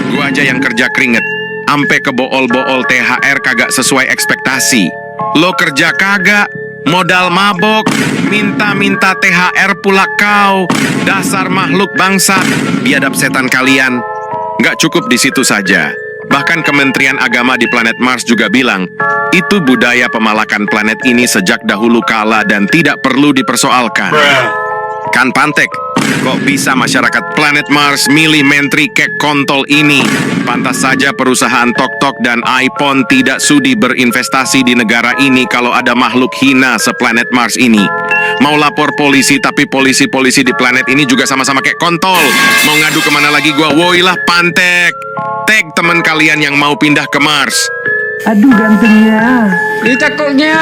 gua aja yang kerja keringet. Ampe kebool-bool THR kagak sesuai ekspektasi. Lo kerja kagak, modal mabok, minta-minta THR pula kau. Dasar makhluk bangsat, biadab setan kalian. Nggak cukup di situ saja. Bahkan Kementerian Agama di planet Mars juga bilang, itu budaya pemalakan planet ini sejak dahulu kala dan tidak perlu dipersoalkan. Kan pantek, kok bisa masyarakat planet Mars milih menteri kek kontol ini? Pantas saja perusahaan TokTok dan iPhone tidak sudi berinvestasi di negara ini kalau ada makhluk hina seplanet Mars ini. Mau lapor polisi tapi polisi-polisi di planet ini juga sama-sama kek kontol. Mau ngadu kemana lagi gua? Woilah pantek. Tag teman kalian yang mau pindah ke Mars. Aduh gantengnya. Ih, cakepnya.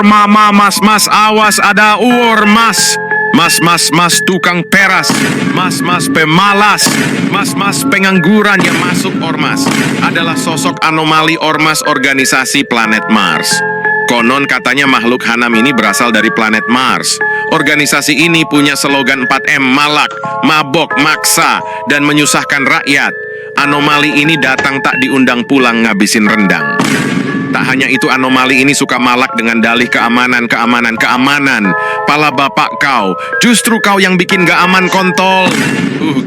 Mama, mas, awas ada mas, tukang peras. Mas, pemalas. Mas, pengangguran yang masuk ormas. Adalah sosok anomali ormas organisasi planet Mars. Konon katanya makhluk hanam ini berasal dari planet Mars. Organisasi ini punya slogan 4M, malak, mabok, maksa, dan menyusahkan rakyat. Anomali ini datang tak diundang pulang ngabisin rendang. Tak hanya itu, anomali ini suka malak dengan dalih keamanan. Pala bapak kau, justru kau yang bikin gak aman kontol.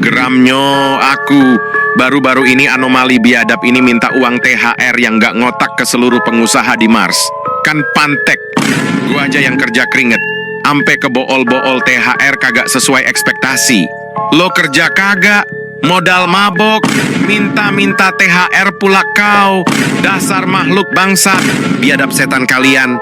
Geramnyo aku. Baru-baru ini anomali biadab ini minta uang THR yang gak ngotak ke seluruh pengusaha di Mars. Kan pantek, gua aja yang kerja keringet. Ampe kebool-bool THR kagak sesuai ekspektasi. Lo kerja kagak, modal mabok, minta-minta THR pula kau. Dasar makhluk bangsat, biadab setan kalian.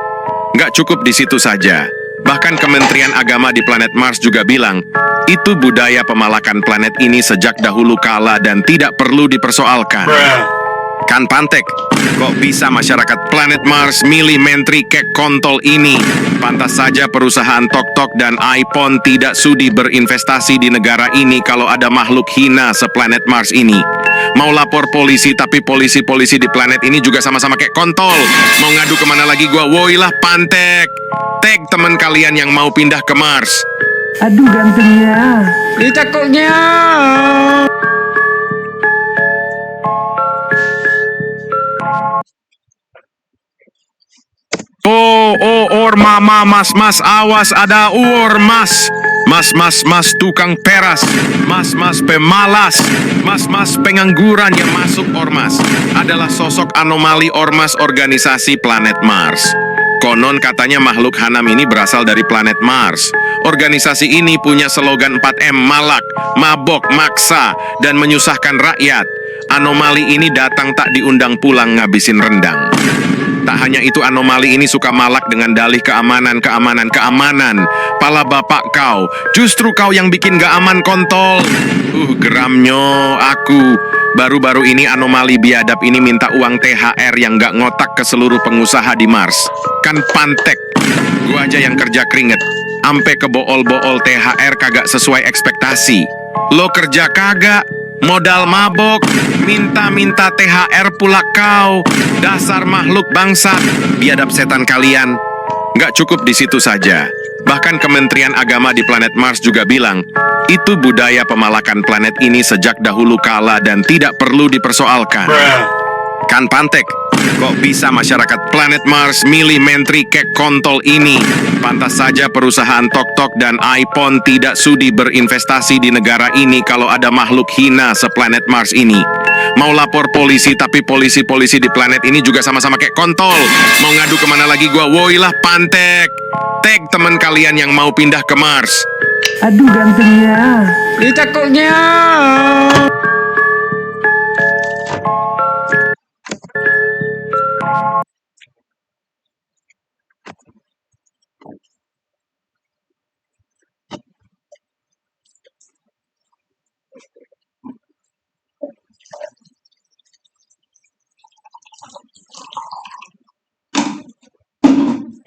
Nggak cukup di situ saja. Bahkan Kementerian Agama di planet Mars juga bilang, itu budaya pemalakan planet ini sejak dahulu kala dan tidak perlu dipersoalkan. Kan pantek, kok bisa masyarakat planet Mars milih menteri kek kontol ini? Pantas saja perusahaan TokTok dan iPhone tidak sudi berinvestasi di negara ini kalau ada makhluk hina seplanet Mars ini. Mau lapor polisi tapi polisi-polisi di planet ini juga sama-sama kek kontol. Mau ngadu kemana lagi gua? Woilah pantek. Tag teman kalian yang mau pindah ke Mars. Aduh gantengnya. Ih, cakepnya. Mama, mas, awas ada mas, tukang peras. Mas, pemalas. Mas, pengangguran yang masuk ormas. Adalah sosok anomali ormas organisasi planet Mars. Konon katanya makhluk hanam ini berasal dari planet Mars. Organisasi ini punya slogan 4M, malak, mabok, maksa, dan menyusahkan rakyat. Anomali ini datang tak diundang pulang ngabisin rendang. Tak hanya itu, anomali ini suka malak dengan dalih keamanan. Pala bapak kau, justru kau yang bikin gak aman kontol. Geramnya aku. Baru-baru ini anomali biadab ini minta uang THR yang gak ngotak ke seluruh pengusaha di Mars. Kan pantek. Gua aja yang kerja keringet. Ampe kebool-bool THR kagak sesuai ekspektasi. Lo kerja kagak, modal mabok, minta-minta THR pula kau. Dasar makhluk bangsat, biadab setan kalian. Nggak cukup di situ saja. Bahkan Kementerian Agama di planet Mars juga bilang, itu budaya pemalakan planet ini sejak dahulu kala dan tidak perlu dipersoalkan. Kan pantek, kok bisa masyarakat planet Mars milih menteri kek kontol ini? Pantas saja perusahaan TokTok dan iPhone tidak sudi berinvestasi di negara ini kalau ada makhluk hina seplanet Mars ini. Mau lapor polisi, tapi polisi-polisi di planet ini juga sama-sama kayak kontol. Mau ngadu kemana lagi gua? Woilah pantek. Tag teman kalian yang mau pindah ke Mars. Aduh gantengnya. Ih, takutnya.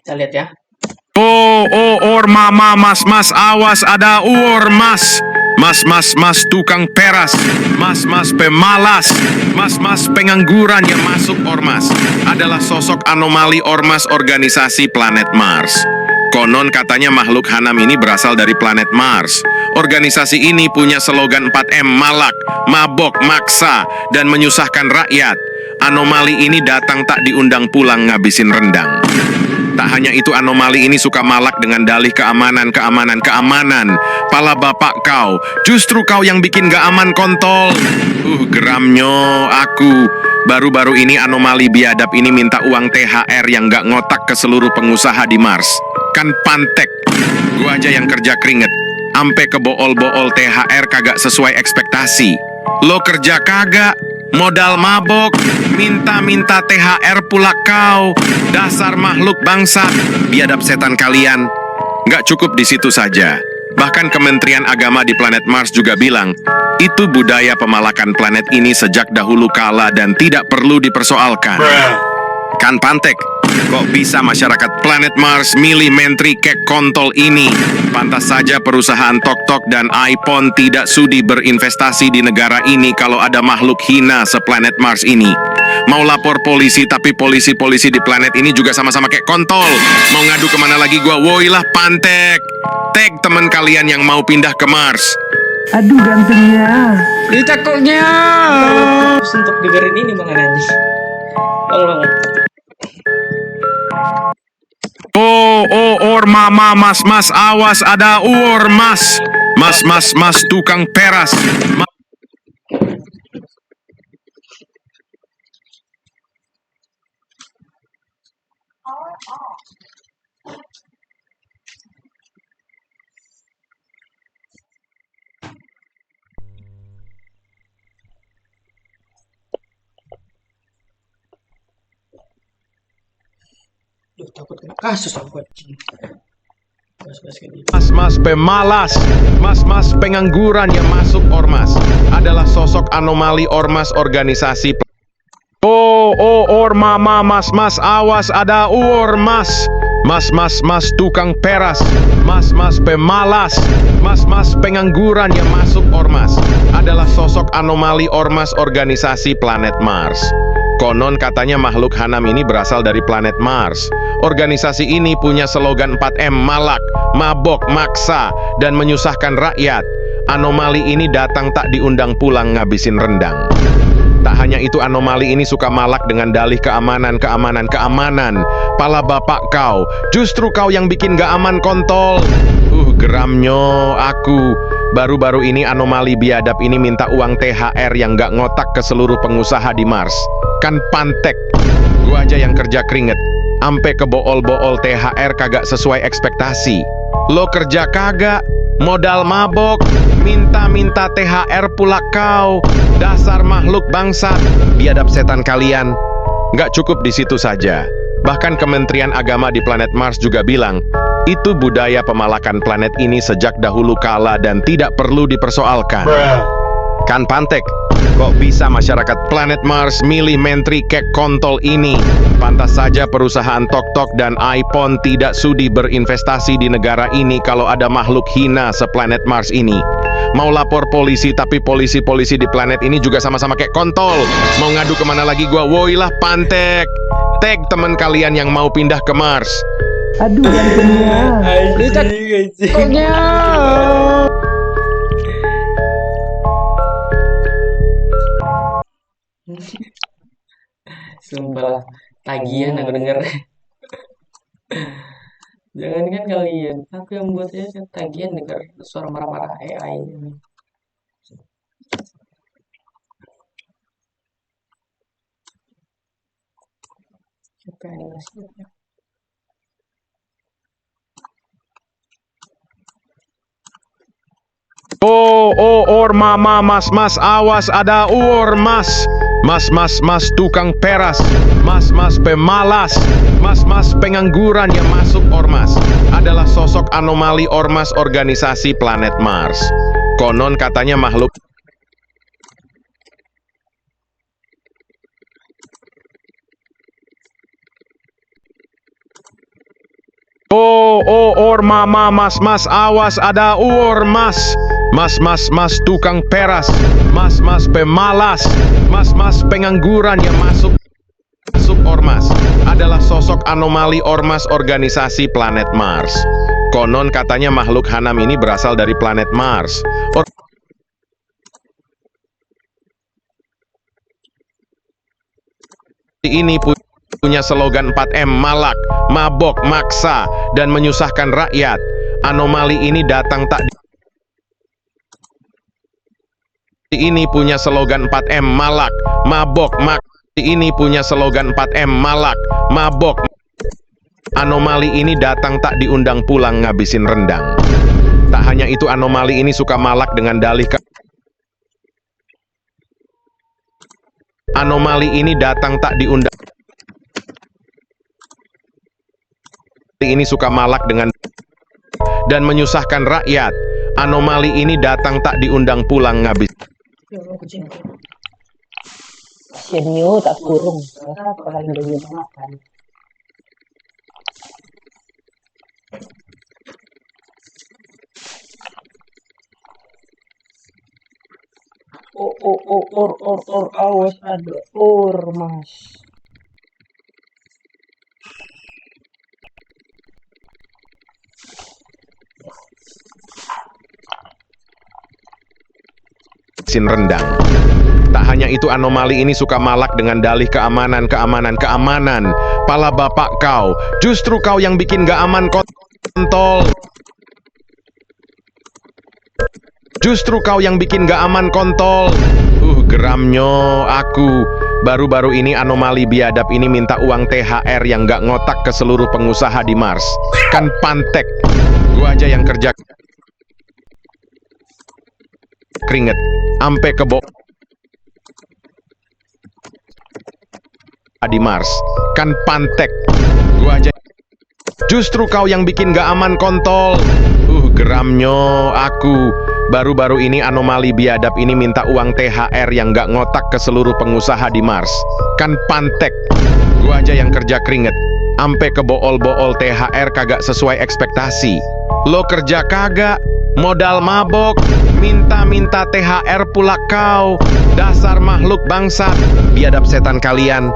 Kita lihat ya. Mama, mas, awas ada mas. Mas, tukang peras. Mas, pemalas. Mas, pengangguran yang masuk ormas. Adalah sosok anomali ormas organisasi planet Mars. Konon katanya makhluk hanam ini berasal dari planet Mars. Organisasi ini punya slogan 4M, malak, mabok, maksa, dan menyusahkan rakyat. Anomali ini datang tak diundang pulang ngabisin rendang. Tak hanya itu, anomali ini suka malak dengan dalih keamanan. Pala bapak kau, justru kau yang bikin gak aman kontol. Geramnya aku. Baru-baru ini anomali biadab ini minta uang THR yang gak ngotak ke seluruh pengusaha di Mars. Kan pantek. Gua aja yang kerja keringet. Ampe kebool-bool THR kagak sesuai ekspektasi. Lo kerja kagak, modal mabok, minta-minta THR pula kau. Dasar makhluk bangsat, biadab setan kalian. Nggak cukup di situ saja. Bahkan Kementerian Agama di planet Mars juga bilang, itu budaya pemalakan planet ini sejak dahulu kala dan tidak perlu dipersoalkan. Kan pantek, kok bisa masyarakat planet Mars milih menteri kek kontol ini? Pantas saja perusahaan TokTok dan iPhone tidak sudi berinvestasi di negara ini kalau ada makhluk hina seplanet Mars ini. Mau lapor polisi, tapi polisi-polisi di planet ini juga sama-sama kayak kontol. Mau ngadu kemana lagi gua? Woilah pantek. Tag teman kalian yang mau pindah ke Mars. Aduh gantengnya. Ih, takutnya. Terus untuk dengerin ini Bang Anandi. Bang. Mama, mas, awas ada mas. Mas, tukang peras. Duh, takut kena kasus aku. Mas, pemalas. Mas, pengangguran yang masuk ormas. Adalah sosok anomali ormas organisasi. Mama, mas, awas ada mas. Mas, tukang peras. Mas, pemalas. Mas, pengangguran yang masuk ormas. Adalah sosok anomali ormas organisasi planet Mars. Konon katanya makhluk hanam ini berasal dari planet Mars. Organisasi ini punya slogan 4M, malak, mabok, maksa, dan menyusahkan rakyat. Anomali ini datang tak diundang pulang ngabisin rendang. Tak hanya itu, anomali ini suka malak dengan dalih keamanan. Pala bapak kau, justru kau yang bikin gak aman kontol. Geramnya aku. Baru-baru ini anomali biadab ini minta uang THR yang gak ngotak ke seluruh pengusaha di Mars. Kan pantek. Gua aja yang kerja keringet. Ampe kebool-bool THR kagak sesuai ekspektasi. Lo kerja kagak, modal mabok, minta-minta THR pula kau. Dasar makhluk bangsat, biadab setan kalian. Nggak cukup di situ saja. Bahkan Kementerian Agama di planet Mars juga bilang, itu budaya pemalakan planet ini sejak dahulu kala dan tidak perlu dipersoalkan. Kan pantek, kok bisa masyarakat planet Mars milih menteri kek kontol ini? Pantas saja perusahaan TokTok dan iPhone tidak sudi berinvestasi di negara ini kalau ada makhluk hina seplanet Mars ini. Mau lapor polisi, tapi polisi-polisi di planet ini juga sama-sama kek kontol. Mau ngadu kemana lagi gua? Woi lah pantek. Tag teman kalian yang mau pindah ke Mars. Aduh gantengnya. Anjing. Takutnya. Sumpah tagihan aku denger. Jangankan kalian, aku yang buat saya tagihan denger suara marah-marah AI. Siapa animasinya? Mama, mas, awas ada mas. Mas, tukang peras. Mas, pemalas. Mas, pengangguran yang masuk ormas. Adalah sosok anomali ormas organisasi planet Mars. Konon katanya makhluk mama, mas, awas ada mas. Mas, tukang peras. Mas, pemalas. Mas, pengangguran yang masuk ormas. Adalah sosok anomali ormas organisasi planet Mars. Konon katanya makhluk hanam ini berasal dari planet Mars. Ini punya slogan 4M, malak, mabok, maksa, dan menyusahkan rakyat. Anomali ini datang tak ini punya slogan 4M, malak, mabok, ini punya slogan 4M, malak, mabok. Anomali ini datang tak diundang pulang ngabisin rendang. Tak hanya itu, anomali ini suka malak dengan dalih anomali ini datang tak diundang. Ini suka malak dengan dan menyusahkan rakyat. Anomali ini datang tak diundang pulang ngabis. Kasiannya tak kurung, karena kalian udah makan. Awas ada mas. Rendang. Tak hanya itu, anomali ini suka malak dengan dalih keamanan. Pala bapak kau, justru kau yang bikin gak aman kontol. Justru kau yang bikin gak aman kontol. Geramnyo aku. Baru-baru ini anomali biadab ini minta uang THR yang gak ngotak ke seluruh pengusaha di Mars. Kan pantek. Gua aja yang kerja keringet ampe kebo di Mars. Kan pantek. Gua aja. Justru kau yang bikin gak aman kontol. Geramnyo aku. Baru-baru ini anomali biadab ini minta uang THR yang gak ngotak ke seluruh pengusaha di Mars. Kan pantek. Gua aja yang kerja keringet ampe kebool-bool THR kagak sesuai ekspektasi. Lo kerja kagak, modal mabok, minta THR pula kau. Dasar makhluk bangsat, biadab setan kalian.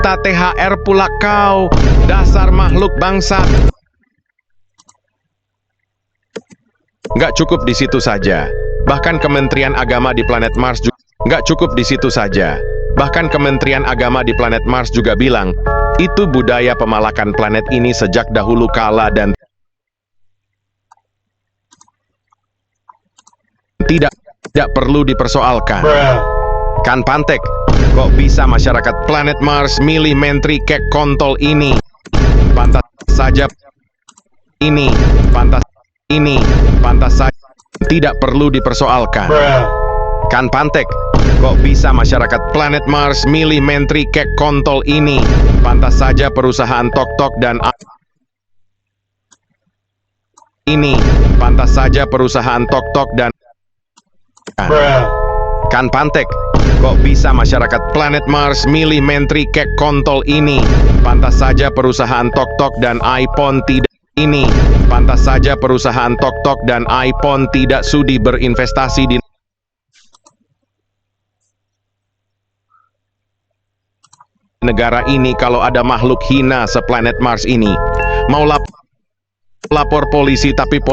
THR pula kau. Dasar makhluk bangsat. Nggak cukup di situ saja. Bahkan Kementerian Agama di planet Mars juga nggak cukup di situ saja. Bahkan Kementerian Agama di planet Mars juga bilang, itu budaya pemalakan planet ini sejak dahulu kala dan tidak perlu dipersoalkan. Kan pantek, kok bisa masyarakat planet Mars milih menteri kek kontol ini? Pantas saja pantas saja tidak perlu dipersoalkan. Kan pantek, Kok bisa masyarakat planet Mars milih menteri kek kontol ini? Pantas saja perusahaan Tok-Tok dan pantas saja perusahaan Tok-Tok dan kan Pantek. Kok bisa masyarakat planet Mars milih menteri kek kontol ini? Pantas saja perusahaan Tok-Tok dan iPhone tidak ini. Pantas saja perusahaan Tok-Tok dan iPhone tidak sudi berinvestasi di negara ini kalau ada makhluk hina seplanet Mars ini. Mau lapor polisi tapi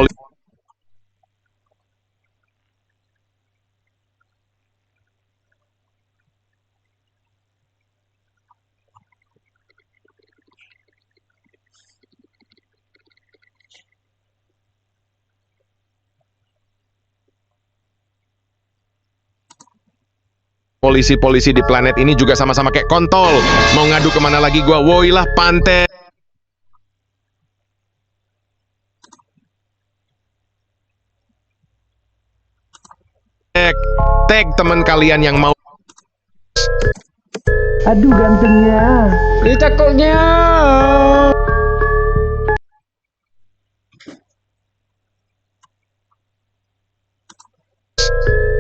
polisi-polisi di planet ini juga sama-sama kayak kontol. Mau ngadu kemana lagi gua? Woi lah Pantek. Tag teman kalian yang mau. Aduh gantengnya. Ih, takutnya.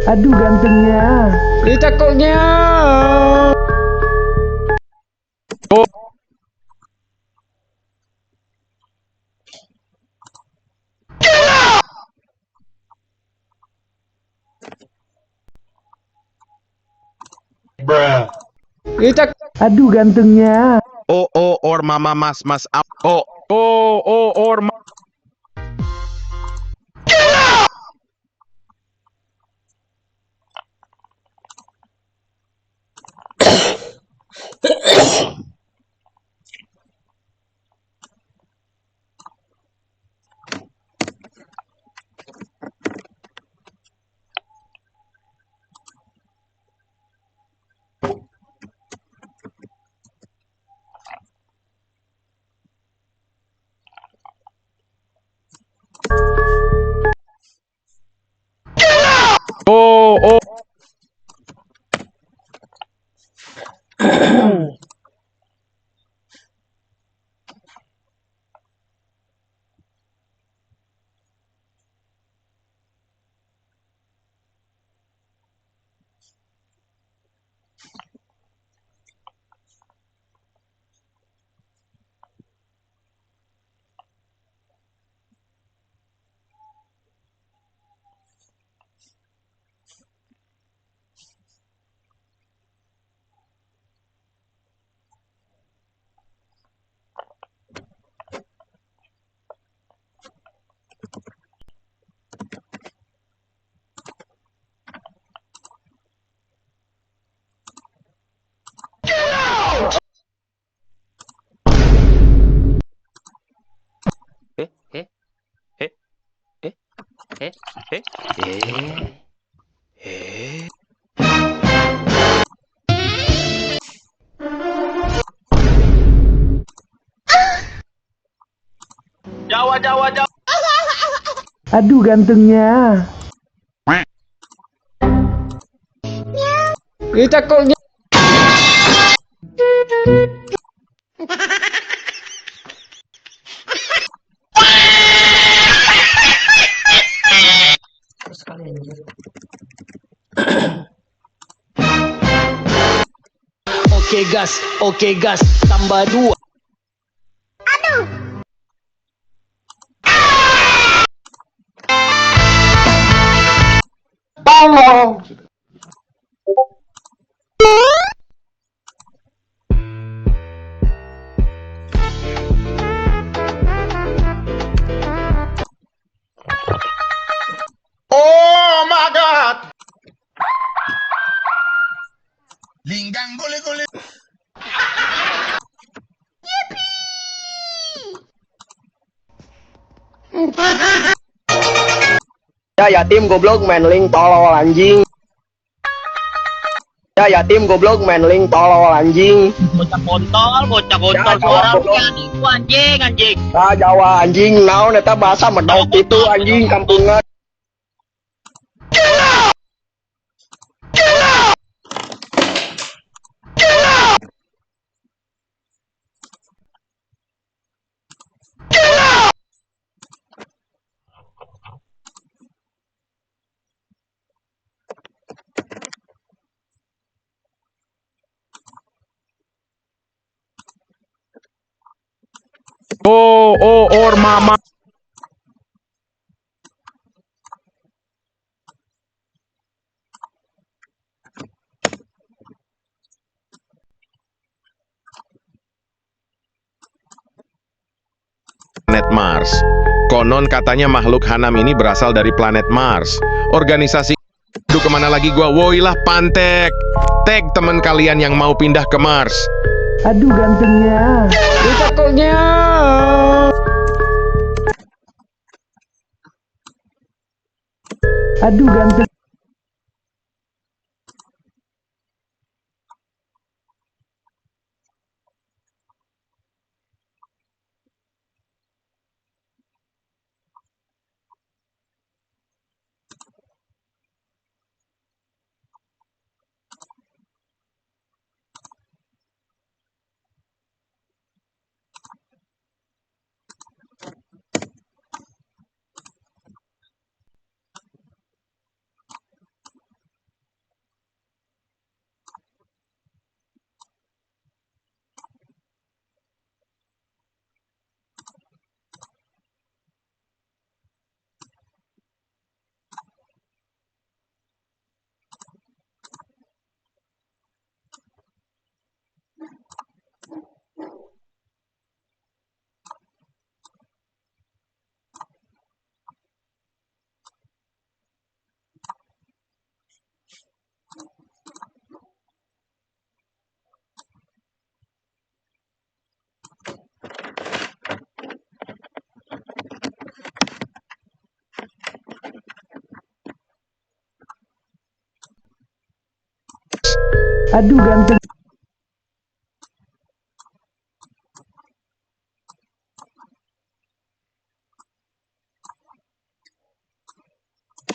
Aduh gantengnya. Ih, takutnya. Oh. Aduh gantengnya. Oh or mama mas oh or oh Jawa. Aduh gantengnya. Ih, takutnya. Terus sekali anjir. Oke gas, tambah 2. Oh my god. Linggang gule-gule. Ya yatim goblok manling tolol anjing. Ya yatim goblok manling tolol anjing. Bocah kontol suara itu anjing. Ah Jawa anjing naon eta bahasa medok itu anjing kampungan. or mama. Planet Mars. Konon katanya makhluk Hanam ini berasal dari planet Mars. Organisasi. Aduh, kemana lagi gua? Woilah Pantek. Tag teman kalian yang mau pindah ke Mars. Aduh gantengnya. Takutnya. Aduh ganteng. Aduh ganteng.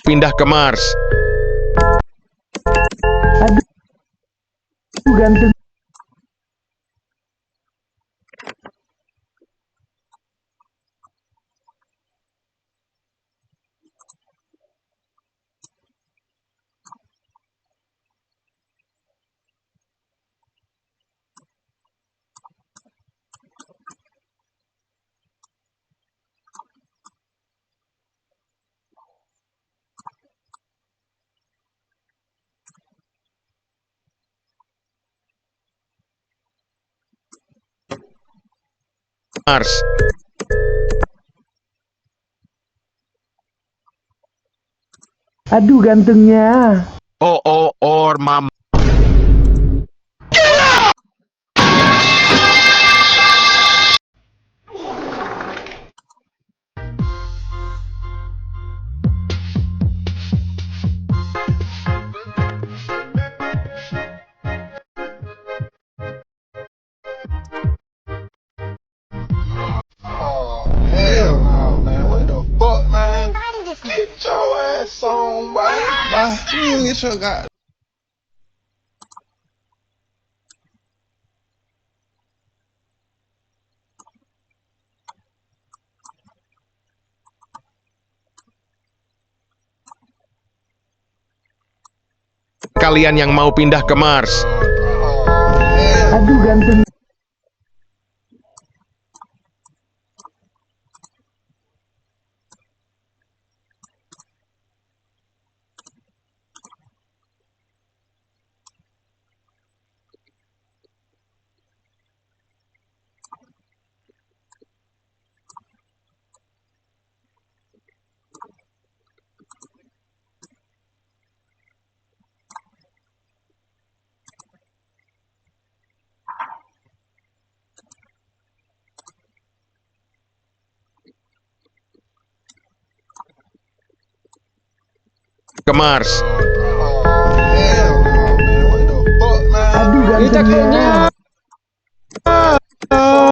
Pindah ke Mars. Aduh ganteng. Mars. Aduh gantengnya. Or mama. Oh, hell no, man. What the fuck, man? Get your ass on, boy. Bye. You get your god. Kalian yang mau pindah ke Mars. Aduh ganteng. Ke Mars. Hell no, man. What the fuck, man? Aduh gantengnya. Hell no.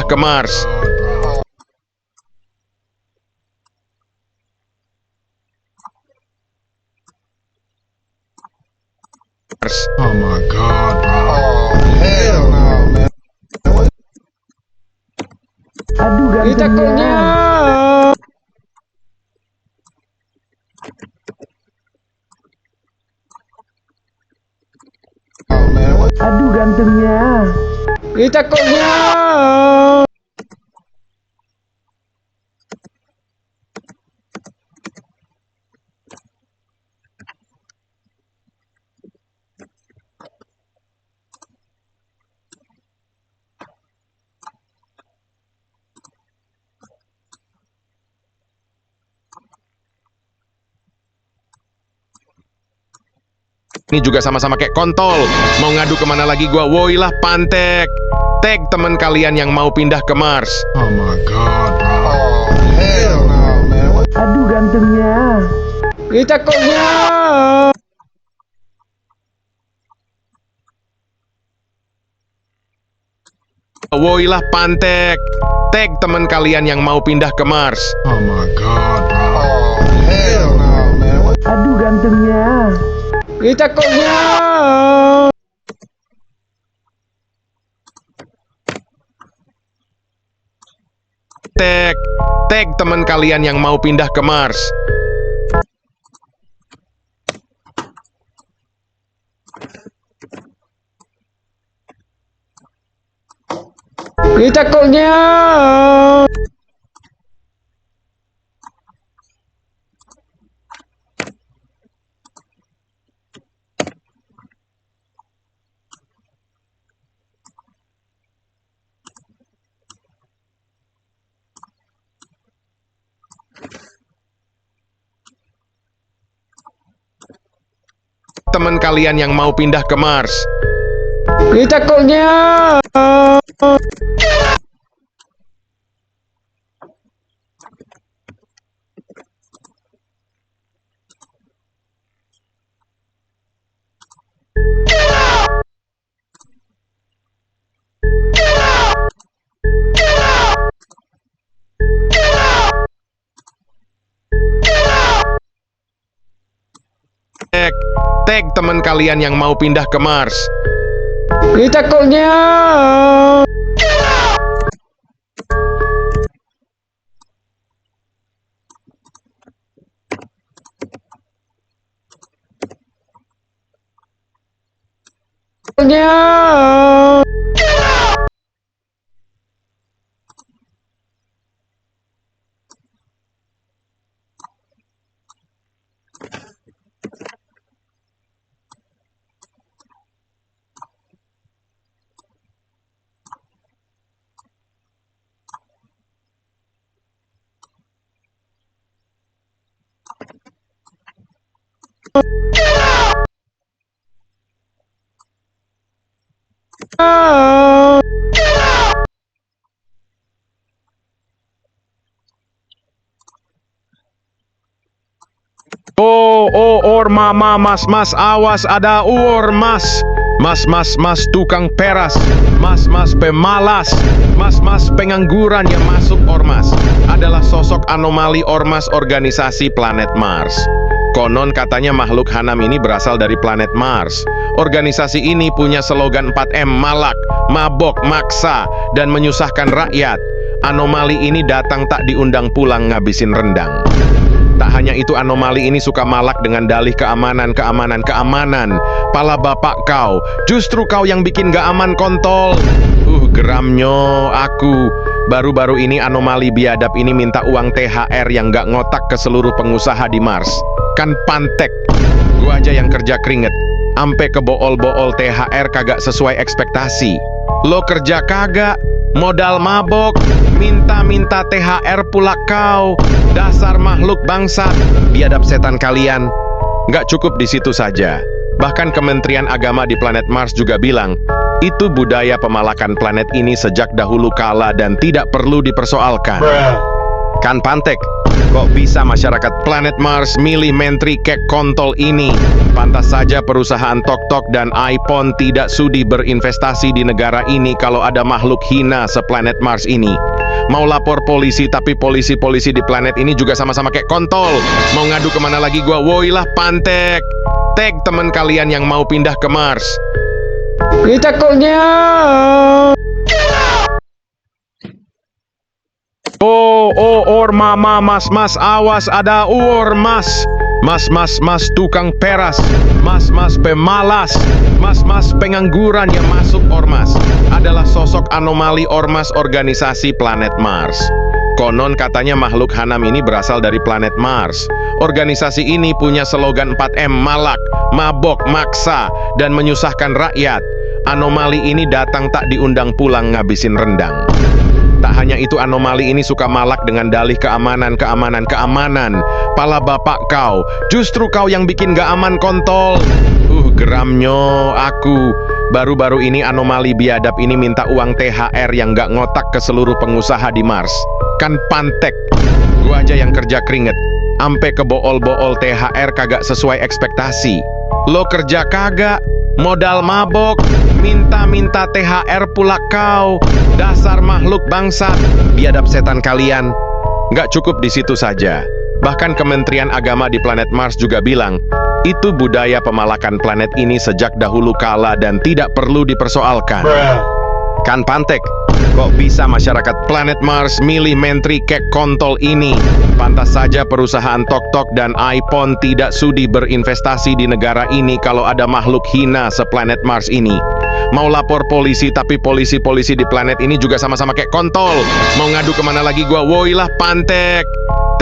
Ke Mars. Oh my god. Oh, hell no, man. Aduh gantengnya. Aduh gantengnya. Ih takutnya. Ini juga sama-sama kayak kontol. Mau ngadu kemana lagi gua? Woi lah pantek. Tag teman kalian yang mau pindah ke Mars. Oh my god, bro. Oh, hell no, man. What Aduh gantengnya. Ih takutnya. Woi lah pantek. Tag teman kalian yang mau pindah ke Mars. Oh my god, bro. Oh, hell no, man. What Aduh gantengnya. Ih takutnya. Tag teman kalian yang mau pindah ke Mars. Ih takutnya. Teman kalian yang mau pindah ke Mars. Ih takutnya. Tag teman kalian yang mau pindah ke Mars. Ih takutnya. Takutnya. Mama, mas, awas ada mas. Mas, tukang peras. Mas, pemalas. Mas, pengangguran yang masuk ormas. Adalah sosok anomali ormas organisasi planet Mars. Konon katanya makhluk hanam ini berasal dari planet Mars. Organisasi ini punya slogan 4M, malak, mabok, maksa, dan menyusahkan rakyat. Anomali ini datang tak diundang pulang ngabisin rendang. Tak hanya itu, anomali ini suka malak dengan dalih keamanan. Pala bapak kau, justru kau yang bikin gak aman kontol. Geramnyo aku. Baru-baru ini anomali biadab ini minta uang THR yang gak ngotak ke seluruh pengusaha di Mars. Kan pantek. Gua aja yang kerja keringet. Ampe kebool-bool THR kagak sesuai ekspektasi. Lo kerja kagak, modal mabok, minta THR pula kau. Dasar makhluk bangsat, biadab setan kalian. Nggak cukup di situ saja. Bahkan Kementerian Agama di planet Mars juga bilang, itu budaya pemalakan planet ini sejak dahulu kala dan tidak perlu dipersoalkan. Kan pantek, kok bisa masyarakat planet Mars milih menteri kek kontol ini? Pantas saja perusahaan Tok dan iPhone tidak sudi berinvestasi di negara ini kalau ada makhluk hina seplanet Mars ini. Mau lapor polisi, tapi polisi-polisi di planet ini juga sama-sama kayak kontol. Mau ngadu kemana lagi gua? Woi lah pantek. Tag teman kalian yang mau pindah ke Mars. Ih takutnya. Mama, mas, awas ada mas. Mas tukang peras, mas pemalas, mas pengangguran yang masuk ormas adalah sosok anomali ormas organisasi planet Mars. Konon katanya makhluk Hanam ini berasal dari planet Mars. Organisasi ini punya slogan 4M: malak, mabok, maksa, dan menyusahkan rakyat. Anomali ini datang tak diundang pulang ngabisin rendang. Tak hanya itu, anomali ini suka malak dengan dalih keamanan. Pala bapak kau, justru kau yang bikin gak aman kontol. Geramnyo aku. Baru-baru ini anomali biadab ini minta uang THR yang gak ngotak ke seluruh pengusaha di Mars. Kan pantek. Gua aja yang kerja keringet. Ampe kebool-bool THR kagak sesuai ekspektasi. Lo kerja kagak, modal mabok, minta THR pula kau. Dasar makhluk bangsat, biadab setan kalian. Nggak cukup di situ saja. Bahkan Kementerian Agama di planet Mars juga bilang, itu budaya pemalakan planet ini sejak dahulu kala dan tidak perlu dipersoalkan. Kan pantek, kok bisa masyarakat planet Mars milih menteri kek kontol ini? Pantas saja perusahaan TokTok dan iPhone tidak sudi berinvestasi di negara ini kalau ada makhluk hina seplanet Mars ini. Mau lapor polisi, tapi polisi-polisi di planet ini juga sama-sama kayak kontol. Mau ngadu kemana lagi gua? Woilah pantek.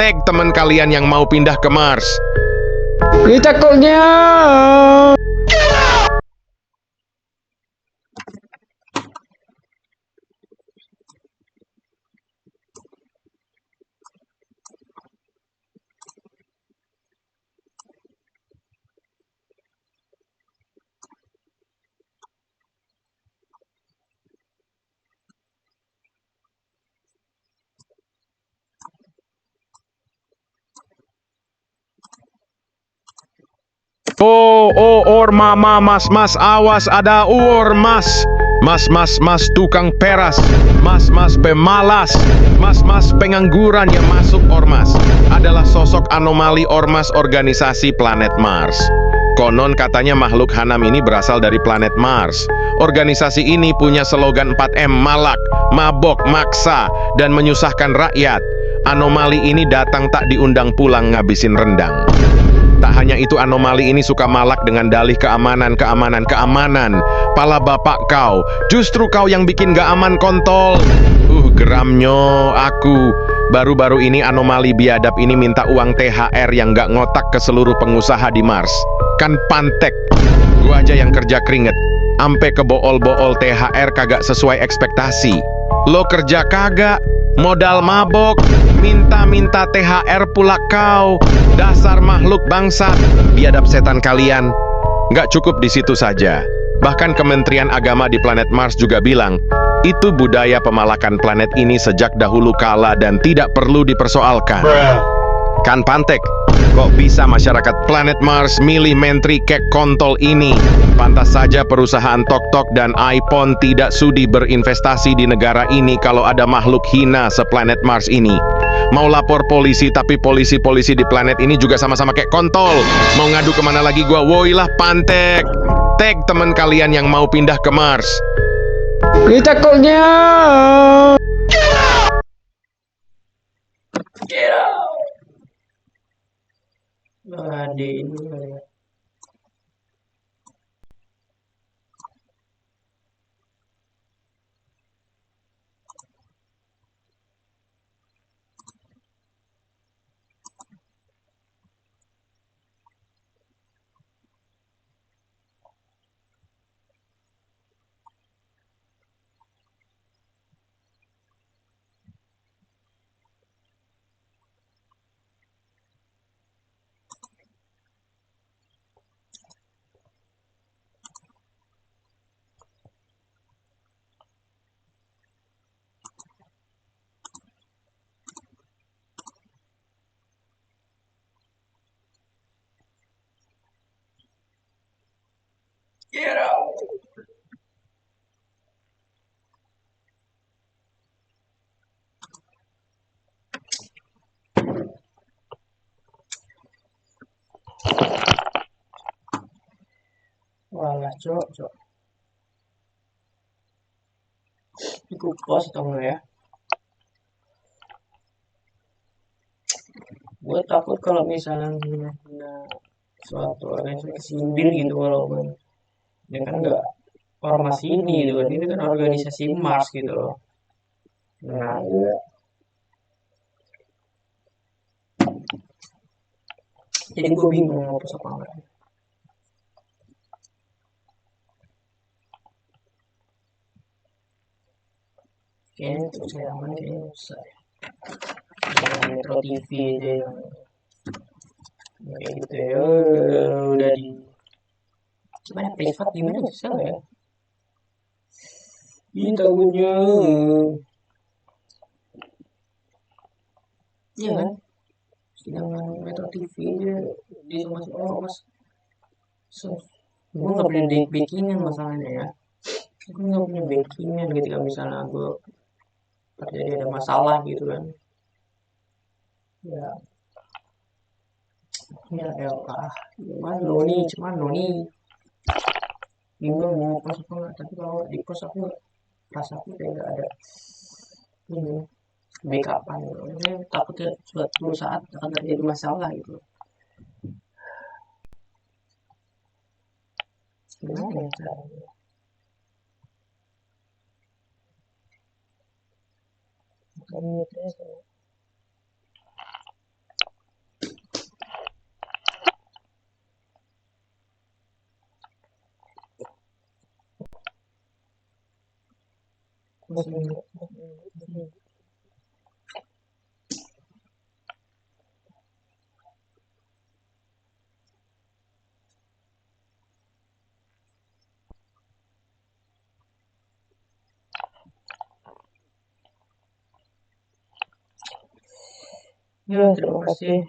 Tag teman kalian yang mau pindah ke Mars. Takutnya. Mas, awas ada mas. Mas tukang peras, mas pemalas, mas pengangguran yang masuk ormas adalah sosok anomali ormas organisasi planet Mars. Konon katanya makhluk Hanam ini berasal dari planet Mars. Organisasi ini punya slogan 4M: malak, mabok, maksa, dan menyusahkan rakyat. Anomali ini datang tak diundang pulang ngabisin rendang. Tak hanya itu, anomali ini suka malak dengan dalih keamanan. Pala bapak kau, justru kau yang bikin gak aman kontol. Geramnyo aku. Baru-baru ini anomali biadab ini minta uang THR yang gak ngotak ke seluruh pengusaha di Mars. Kan pantek. Gua aja yang kerja keringet. Ampe kebool-bool THR kagak sesuai ekspektasi. Lo kerja kagak, modal mabok, minta THR pula kau. Dasar makhluk bangsat, biadab setan kalian. Nggak cukup di situ saja. Bahkan Kementerian Agama di planet Mars juga bilang, itu budaya pemalakan planet ini sejak dahulu kala dan tidak perlu dipersoalkan. Kan pantek, kok bisa masyarakat planet Mars milih menteri kek kontol ini? Pantas saja perusahaan TokTok dan iPhone tidak sudi berinvestasi di negara ini kalau ada makhluk hina seplanet Mars ini. Mau lapor polisi, tapi polisi-polisi di planet ini juga sama-sama kayak kontol. Mau ngadu kemana lagi gua? Woilah pantek. Tag teman kalian yang mau pindah ke Mars. Takutnya. Ada ini. Walah, cok. Cukup pos dong ya. Gue takut kalau misalnya hina suatu organisasi sipil gitu walaupun ya kan nggak ormas ini gitu kan, ini kan organisasi Mars gitu loh. Nah, Iya. jadi gue bingung mau post apa enggak. Kayaknya tuh saya aman kayaknya usah ya. Yang Metro TV aja yang kayak gitu ya udah di gimana privat gimana bisa nggak ya? Ih takutnya iya kan? Sedangkan Metro TV aja di masuk ormas. Gue nggak punya backingan masalahnya ya. Gue nggak punya backingan ketika misalnya gue terjadi ada masalah gitu kan. Ya, ya elah. Gimana Noni, cuman Noni bingung mau post apa enggak. Tapi kalau di post aku rasa aku kayak nggak ada ini backupan gitu. Maksudnya takutnya suatu saat akan terjadi masalah gitu. Gimana ya caranya? Mute aja. Ya, terima kasih